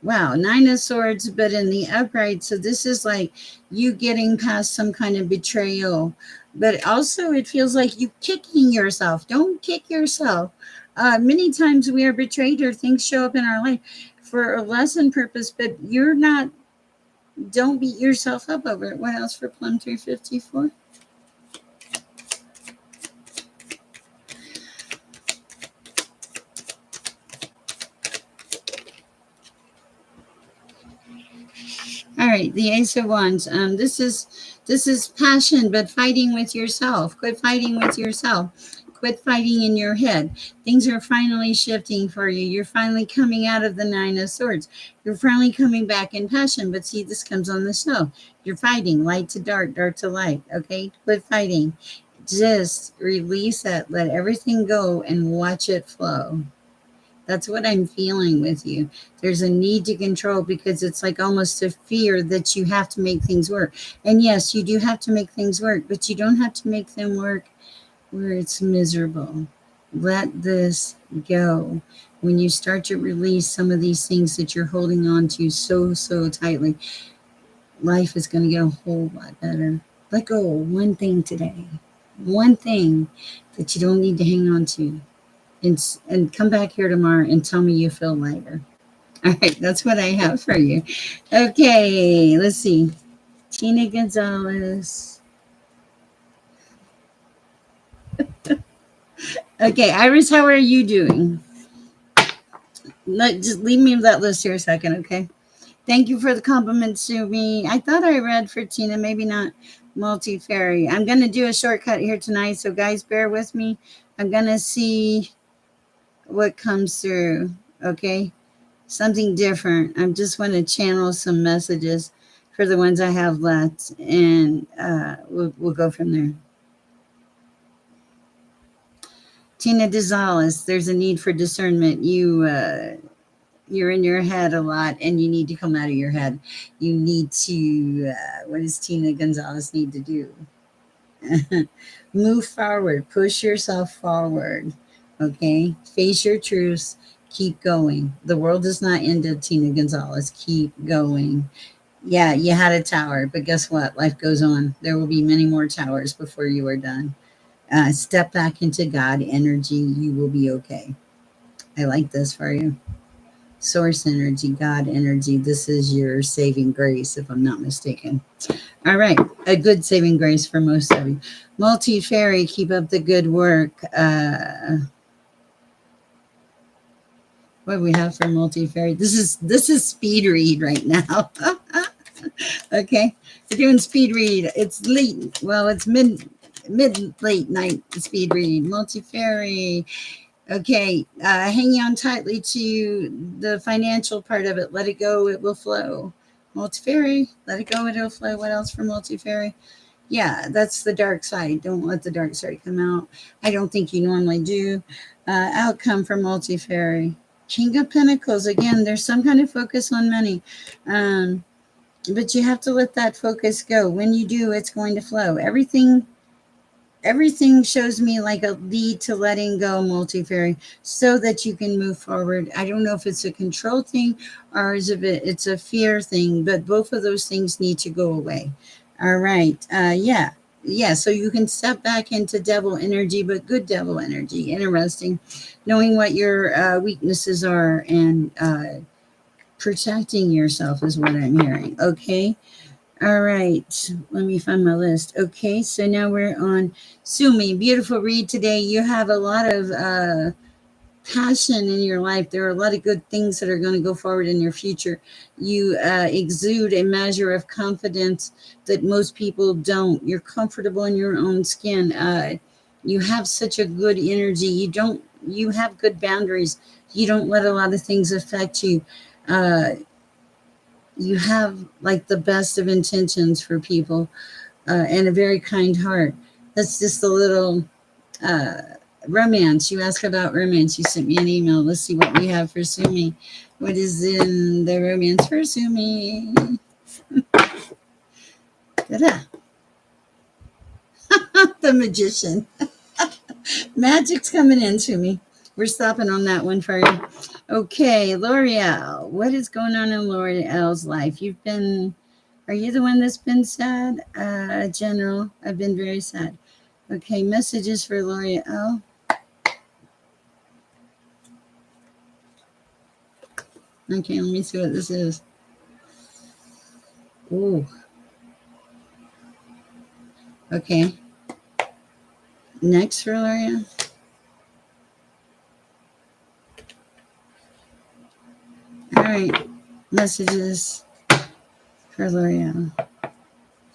wow, Nine of Swords, but in the upright. So this is like you getting past some kind of betrayal, but also it feels like you kicking yourself. Don't kick yourself. Many times we are betrayed or things show up in our life for a lesson purpose, but you're not, don't beat yourself up over it. What else for Plum 354? All right, the Ace of Wands. This is passion, but fighting with yourself. Quit fighting with yourself. Quit fighting in your head. Things are finally shifting for you. You're finally coming out of the Nine of Swords. You're finally coming back in passion. But see, this comes on the snow. You're fighting light to dark, dark to light. Okay, quit fighting. Just release that. Let everything go and watch it flow. That's what I'm feeling with you. There's a need to control because it's like almost a fear that you have to make things work. And yes, you do have to make things work, but you don't have to make them work where it's miserable. Let this go. When you start to release some of these things that you're holding on to so tightly, life is going to get a whole lot better. Let go of one thing today. One thing that you don't need to hang on to, and come back here tomorrow and tell me you feel lighter. All right, that's what I have for you. Okay, let's see. Tina Gonzalez. Okay, Iris, how are you doing? Just leave me that list here a second, okay? Thank you for the compliments to me. I thought I read for Tina, maybe not multi-fairy. I'm going to do a shortcut here tonight, so guys, bear with me. I'm going to see what comes through, okay? Something different. I just want to channel some messages for the ones I have left, and we'll go from there. Tina Gonzalez, there's a need for discernment. You're in your head a lot, and you need to come out of your head. You need to. What does Tina Gonzalez need to do? Move forward. Push yourself forward. Okay. Face your truths. Keep going. The world is not ended, Tina Gonzalez. Keep going. Yeah, you had a tower, but guess what? Life goes on. There will be many more towers before you are done. Step back into God energy. You will be okay. I like this for you. Source energy, God energy. This is your saving grace, if I'm not mistaken. All right. A good saving grace for most of you. Multi fairy, keep up the good work. What do we have for multi fairy? This is speed read right now. Okay, we're doing speed read. It's late. Well, it's mid late night speed read. Multi fairy. Okay, hanging on tightly to the financial part of it. Let it go. It will flow. Multi fairy. Let it go. It will flow. What else for multi fairy? Yeah, that's the dark side. Don't let the dark side come out. I don't think you normally do. Outcome for multifairy. King of Pentacles. Again, there's some kind of focus on money. Um, but you have to let that focus go. When you do, it's going to flow. Everything shows me like a lead to letting go, multifairy, so that you can move forward. I don't know if it's a control thing or is it it's a fear thing, but both of those things need to go away. All right. Yeah, so you can step back into devil energy, but good devil energy. Interesting. Knowing what your weaknesses are and protecting yourself is what I'm hearing. Okay. All right, let me find my list. Okay, so now we're on Sumi. Beautiful read today. You have a lot of passion in your life. There are a lot of good things that are going to go forward in your future. You exude a measure of confidence that most people don't. You're comfortable in your own skin. You have such a good energy. You have good boundaries. You don't let a lot of things affect you. You have like the best of intentions for people and a very kind heart. That's just a little uh, romance. You asked about romance. You sent me an email. Let's see what we have for Sumi. What is in the romance for Sumi? Ta-da. The magician. Magic's coming in, Sumi. We're stopping on that one for you. Okay, L'Oreal. What is going on in L'Oreal's life? Are you the one that's been sad? General, I've been very sad. Okay, messages for L'Oreal. Okay, let me see what this is. Ooh. Okay. Next for L'Oreal. All right. Messages for L'Oreal.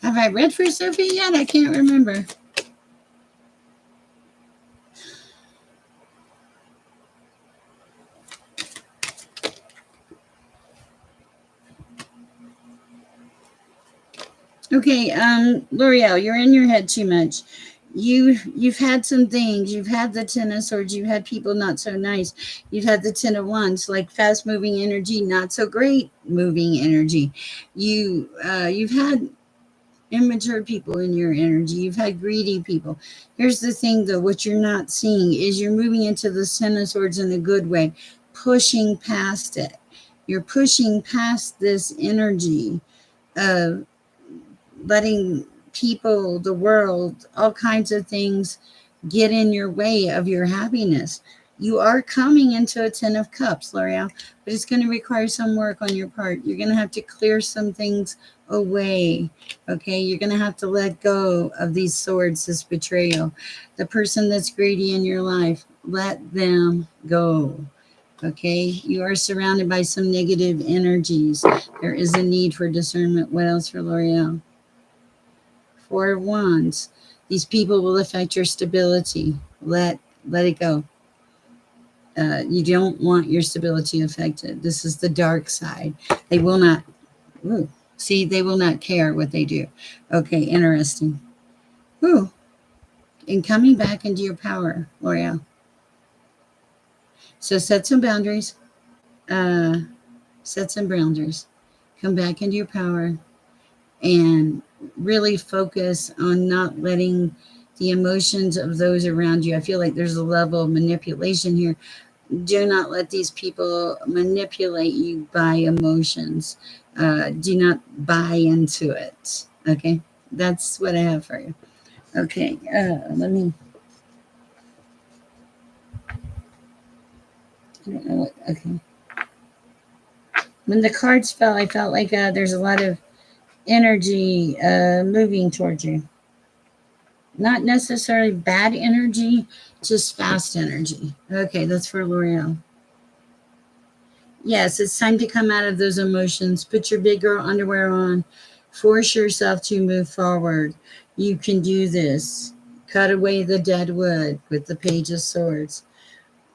Have I read for Sophie yet? I can't remember. Okay, L'Oreal, you're in your head too much. You've had some things. You've had the Ten of Swords. You've had people not so nice. You've had the Ten of Wands, like fast moving energy, not so great moving energy. You've had immature people in your energy. You've had greedy people. Here's the thing, though. What you're not seeing is you're moving into the Ten of Swords in a good way, pushing past it. You're pushing past this energy of letting people, the world, all kinds of things get in your way of your happiness. You are coming into a Ten of Cups, L'Oreal, but it's going to require some work on your part. You're going to have to clear some things away. Okay, you're going to have to let go of these swords, this betrayal. The person that's greedy in your life, let them go. Okay, you are surrounded by some negative energies. There is a need for discernment. What else for L'Oreal? Four of Wands. These people will affect your stability. Let it go. You don't want your stability affected. This is the dark side. They will not. Ooh, see, they will not care what they do. Okay, interesting. Ooh, and coming back into your power, L'Oreal. So set some boundaries. Uh, set some boundaries. Come back into your power and really focus on not letting the emotions of those around you. I feel like there's a level of manipulation here. Do not let these people manipulate you by emotions. Do not buy into it. Okay, that's what I have for you. Okay, let me. I don't know what. Okay, when the cards fell, I felt like there's a lot of energy moving towards you. Not necessarily bad energy, just fast energy. Okay, that's for L'Oreal. Yes, it's time to come out of those emotions. Put your big girl underwear on. Force yourself to move forward. You can do this. Cut away the dead wood with the Page of Swords.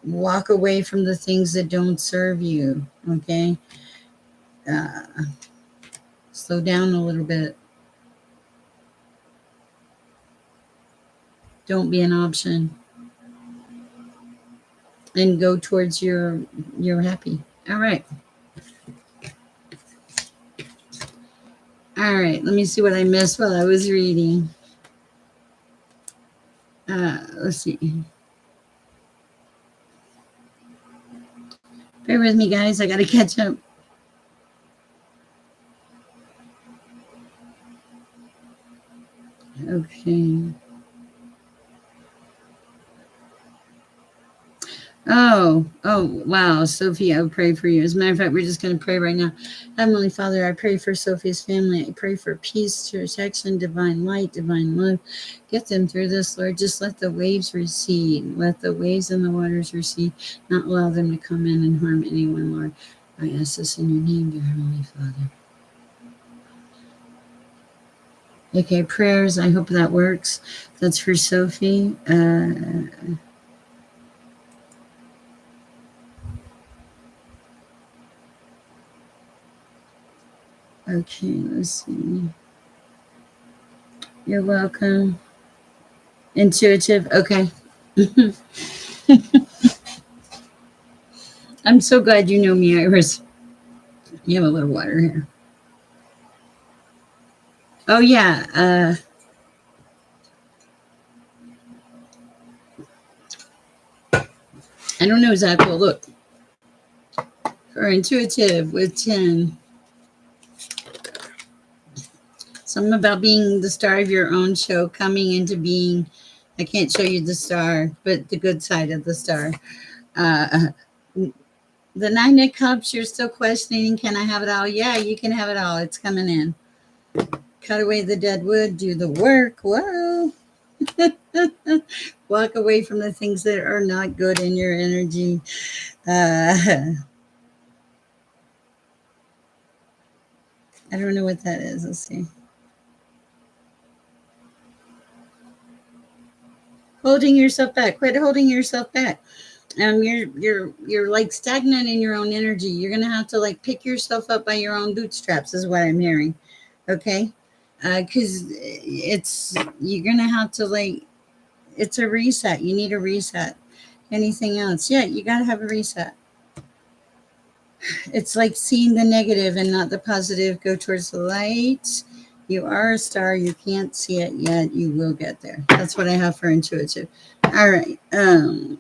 Walk away from the things that don't serve you. Okay? Uh, Slow down a little bit. Don't be an option. And go towards your happy. All right. All right. Let me see what I missed while I was reading. Let's see. Bear with me, guys. I got to catch up. Okay. Oh, wow. Sophie, I would pray for you. As a matter of fact, we're just going to pray right now. Heavenly Father, I pray for Sophie's family. I pray for peace, protection, divine light, divine love. Get them through this, Lord. Just let the waves recede. Let the waves and the waters recede. Not allow them to come in and harm anyone, Lord. I ask this in your name, dear Heavenly Father. Okay, prayers. I hope that works. That's for Sophie. Okay, let's see. You're welcome. Intuitive. Okay. I'm so glad you know me, Iris. You have a little water here. Oh, yeah. I don't know exactly. Look. For intuitive with 10. Something about being the star of your own show, coming into being. I can't show you the star, but the good side of the star. Uh, the 9 of Cups, you're still questioning, can I have it all? Yeah, you can have it all. It's coming in. Cut away the dead wood, do the work. Whoa. Walk away from the things that are not good in your energy. I don't know what that is. Let's see. Holding yourself back. Quit holding yourself back. You're like stagnant in your own energy. You're gonna have to like pick yourself up by your own bootstraps, is what I'm hearing. Okay, because it's you're gonna have to like it's a reset. You need a reset. Anything else? Yeah, you gotta have a reset. It's like seeing the negative and not the positive. Go towards the light. You are a star. You can't see it yet. You will get there. That's what I have for intuitive. All right. Let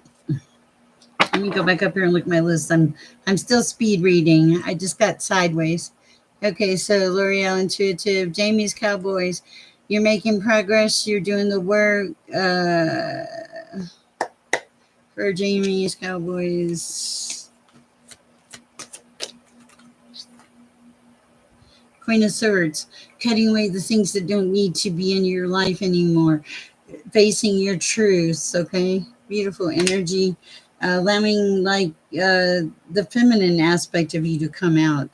me go back up here and look at my list. I'm still speed reading. I just got sideways. Okay, so L'Oreal Intuitive, Jamie's Cowboys. You're making progress. You're doing the work for Jamie's Cowboys. Queen of Swords, cutting away the things that don't need to be in your life anymore. Facing your truths, okay? Beautiful energy. Allowing like the feminine aspect of you to come out.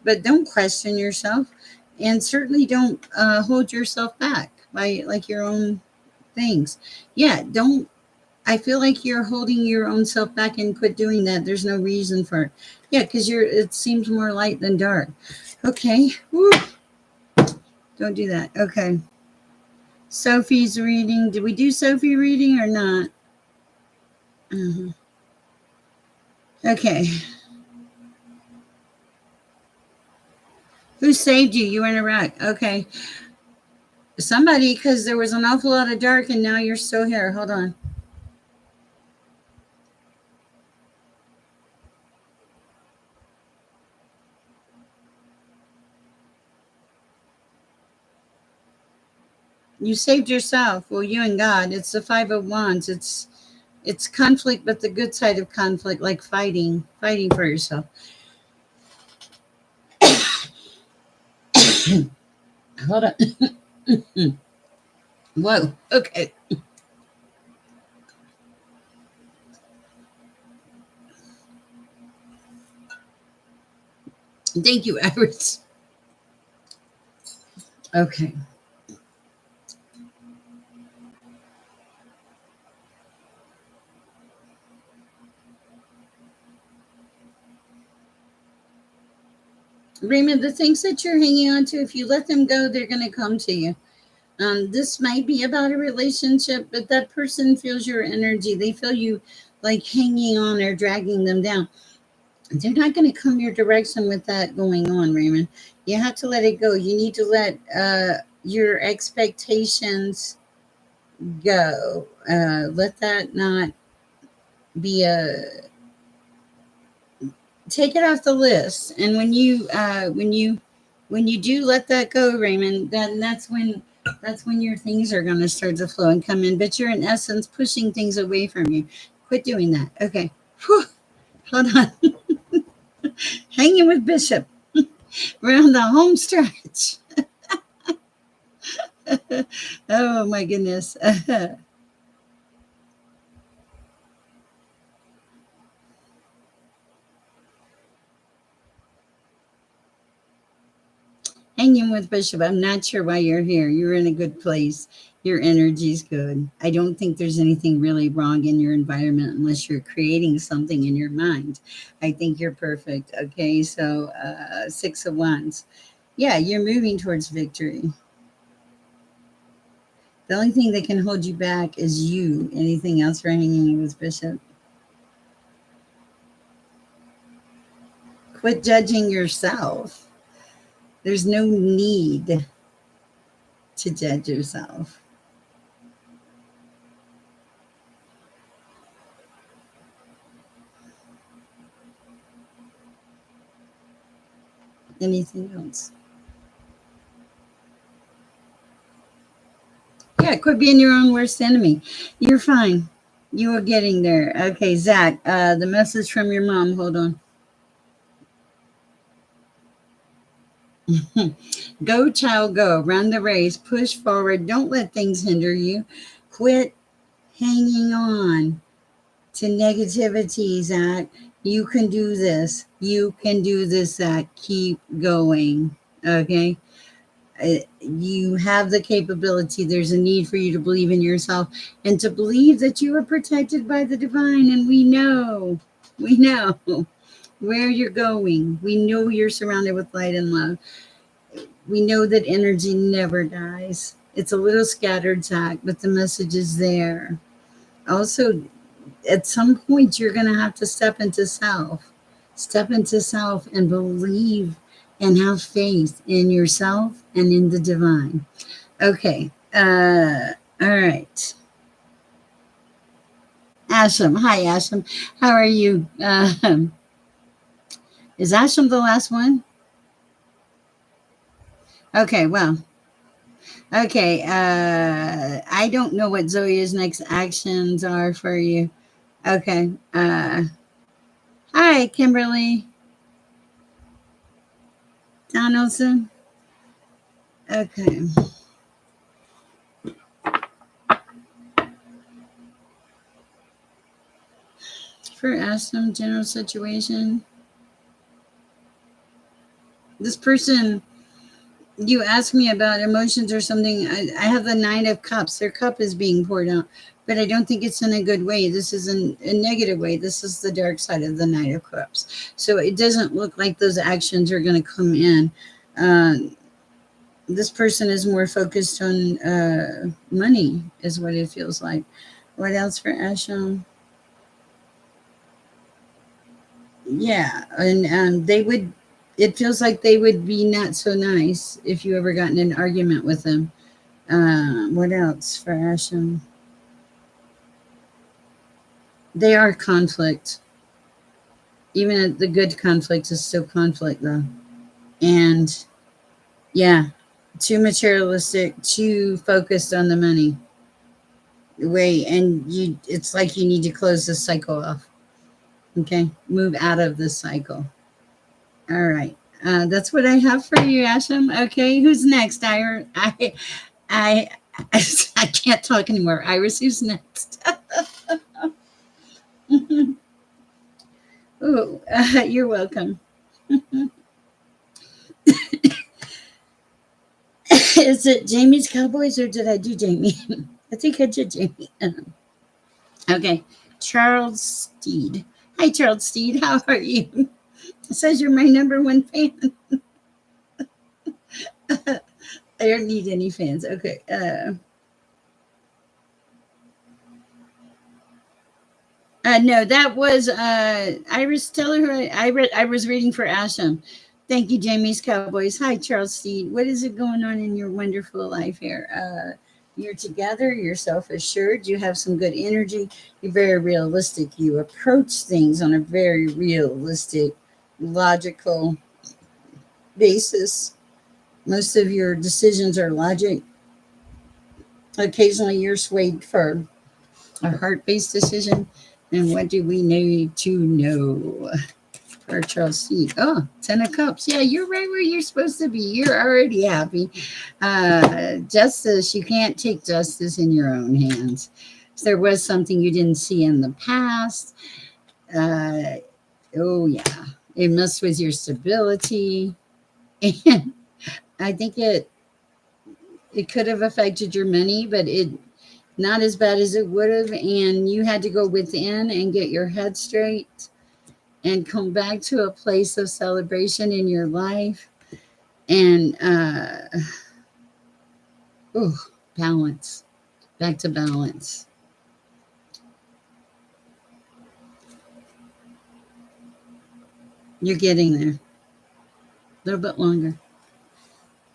But don't question yourself, and certainly don't hold yourself back by like your own things. Yeah, don't. I feel like you're holding your own self back, and quit doing that. There's no reason for it. Yeah, because it seems more light than dark. Okay. Woo. Don't do that. Okay. Sophie's reading. Did we do Sophie reading or not? Uh-huh. Okay. Who saved you? You were in Iraq. Okay. Somebody, because there was an awful lot of dark and now you're still here. Hold on. You saved yourself. Well, you and God. It's the 5 of Wands. It's conflict, but the good side of conflict, like fighting for yourself. Hold on. Whoa. Okay. Thank you, Iris. Okay. Raymond, the things that you're hanging on to, if you let them go, they're going to come to you. This might be about a relationship, but that person feels your energy. They feel you like hanging on or dragging them down. They're not going to come your direction with that going on, Raymond. You have to let it go. You need to let your expectations go. Let that not be a take it off the list. And when you do let that go, Raymond, then that's when your things are going to start to flow and come in. But you're in essence pushing things away from you. Quit doing that. Okay. Whew. Hold on. Hanging with Bishop. We're on the home stretch. Oh my goodness. Hanging with Bishop. I'm not sure why you're here. You're in a good place. Your energy's good. I don't think there's anything really wrong in your environment unless you're creating something in your mind. I think you're perfect. Okay, so 6 of Wands. Yeah, you're moving towards victory. The only thing that can hold you back is you. Anything else for hanging with Bishop? Quit judging yourself. There's no need to judge yourself. Anything else? Yeah, quit being your own worst enemy. You're fine. You are getting there. Okay, Zach, the message from your mom. Hold on. Go, child, go. Run the race. Push forward. Don't let things hinder you. Quit hanging on to negativity, Zach. You can do this. You can do this, Zach. Keep going. Okay. You have the capability. There's a need for you to believe in yourself and to believe that you are protected by the divine. And we know where you're going. We know you're surrounded with light and love. We know that energy never dies. It's a little scattered, Zach, but the message is there. Also, at some point, you're going to have to step into self and believe and have faith in yourself and in the divine. Okay. All right. Asham. Hi, Asham. How are you? Is Asham the last one? Okay. Well, okay. I don't know what Zoya's next actions are for you. Okay. Hi, Kimberly Donaldson. Okay. For Asham, general situation. This person, you asked me about emotions or something. I have the 9 of Cups. Their cup is being poured out, but I don't think it's in a good way. This is in a negative way. This is the dark side of the 9 of Cups. So it doesn't look like those actions are going to come in. This person is more focused on money, is what it feels like. What else for Asham? Yeah, and they would. It feels like they would be not so nice if you ever got in an argument with them. What else for Asham? They are conflict. Even the good conflict is still conflict, though. And yeah, too materialistic, too focused on the money. Wait, and it's like you need to close this cycle off. Okay, move out of this cycle. All right. That's what I have for you, Asham. Okay, who's next? I, I can't talk anymore. Iris, who's next? Oh, you're welcome. Is it Jamie's Cowboys or did I do Jamie? I think I did Jamie. Okay, Charles Steed. Hi, Charles Steed. How are you? It says you're my number one fan. I don't need any fans. Okay. No, that was Iris. Tell her I was reading for Asham. Thank you, Jamie's Cowboys. Hi, Charles Steed. What is it going on in your wonderful life here? You're together. You're self-assured. You have some good energy. You're very realistic. You approach things on a very realistic, logical basis. Most of your decisions are logic. Occasionally, you're swayed for a heart-based decision. And what do we need to know? For Charles C. Oh, 10 of Cups. Yeah, you're right where you're supposed to be. You're already happy. Justice, you can't take justice in your own hands. If there was something you didn't see in the past, uh, oh, yeah. It messed with your stability. And I think it could have affected your money, but it not as bad as it would have. And you had to go within and get your head straight and come back to a place of celebration in your life and balance, back to balance. You're getting there. A little bit longer.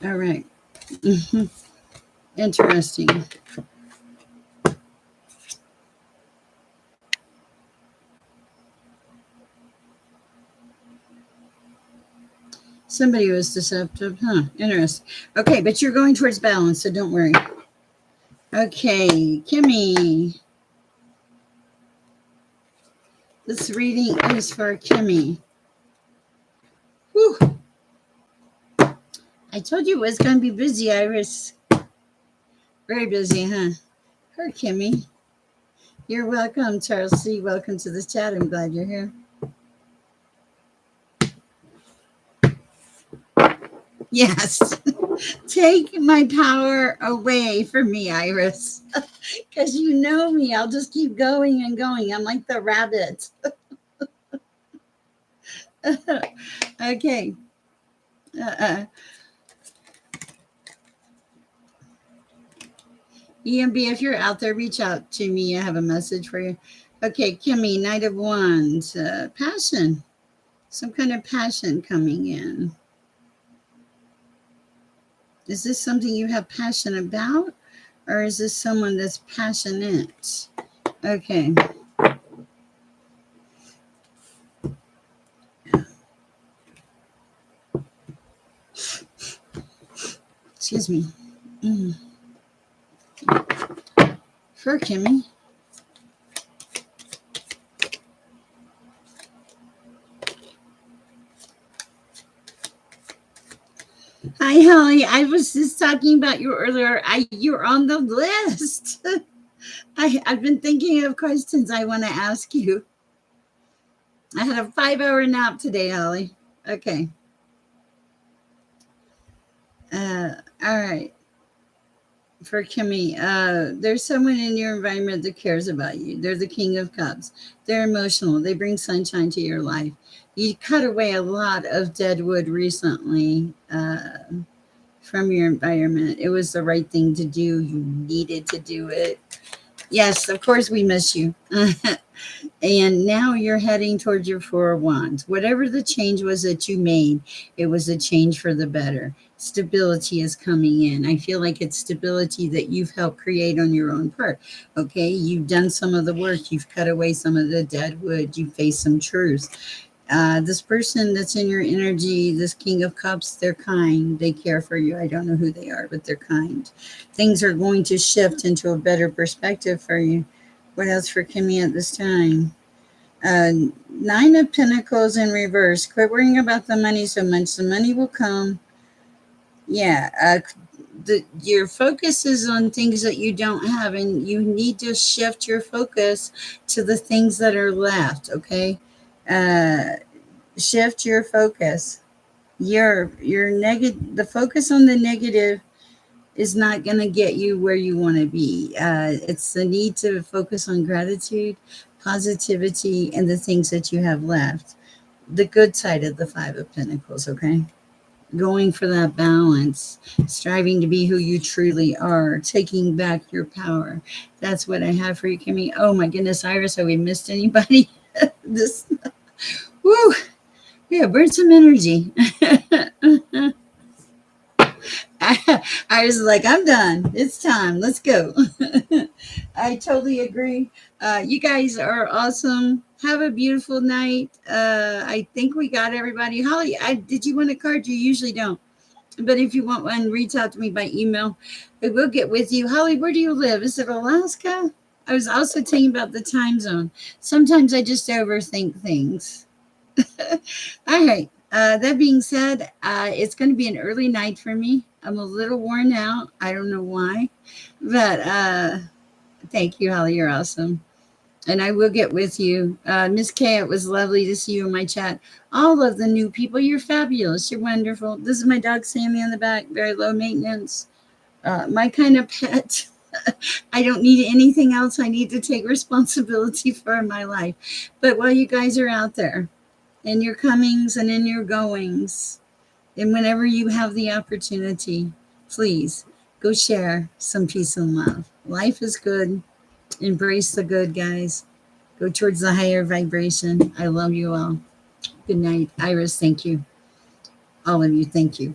All right. Interesting. Somebody was deceptive. Huh. Interesting. Okay, but you're going towards balance, so don't worry. Okay, Kimmy. This reading is for Kimmy. Whew. I told you it was going to be busy, Iris. Very busy, huh? Her Kimmy. You're welcome, Charles C. Welcome to the chat. I'm glad you're here. Yes. Take my power away from me, Iris. Because you know me. I'll just keep going and going. I'm like the rabbit. Okay. EMB, if you're out there, reach out to me. I have a message for you. Okay, Kimmy, Knight of Wands. Passion. Some kind of passion coming in. Is this something you have passion about? Or is this someone that's passionate? Okay. Excuse me. For Kimmy. Hi, Holly. I was just talking about you earlier. You're on the list. I've been thinking of questions I want to ask you. I had a 5-hour nap today, Holly. Okay. All right. For Kimmy, there's someone in your environment that cares about you. They're the King of Cups. They're emotional. They bring sunshine to your life. You cut away a lot of dead wood recently from your environment. It was the right thing to do. You needed to do it. Yes, of course we miss you. And now you're heading towards your 4 of Wands. Whatever the change was that you made, it was a change for the better. Stability is coming in. I feel like it's stability that you've helped create on your own part. Okay, you've done some of the work. You've cut away some of the dead wood. You faced some truths. This person that's in your energy, this King of Cups, they're kind. They care for you. I don't know who they are, but they're kind. Things are going to shift into a better perspective for you. What else for Kimmy at this time? 9 of Pentacles in reverse. Quit worrying about the money so much. The money will come. Yeah. Your focus is on things that you don't have, and you need to shift your focus to the things that are left. Okay. Shift your focus. Your negative. The focus on the negative is not going to get you where you want to be. It's the need to focus on gratitude, positivity, and the things that you have left. The good side of the 5 of Pentacles, okay? going for that balance, striving to be who you truly are, taking back your power. That's what I have for you, Kimmy. Oh my goodness, Iris, have we missed anybody? This, woo, yeah, burn some energy. I was like, I'm done. It's time. Let's go. I totally agree. You guys are awesome. Have a beautiful night. I think we got everybody. Holly, did you want a card? You usually don't. But if you want one, reach out to me by email. I will get with you. Holly, where do you live? Is it Alaska? I was also thinking about the time zone. Sometimes I just overthink things. All right. That being said, it's going to be an early night for me. I'm a little worn out. I don't know why, but thank you, Holly. You're awesome. And I will get with you. Miss Kay, it was lovely to see you in my chat. All of the new people, you're fabulous. You're wonderful. This is my dog, Sammy, on the back, very low maintenance. My kind of pet. I don't need anything else. I need to take responsibility for my life. But while you guys are out there, in your comings and in your goings, and whenever you have the opportunity, please go share some peace and love. Life is good. Embrace the good, guys. Go towards the higher vibration. I love you all. Good night. Iris, thank you. All of you, thank you.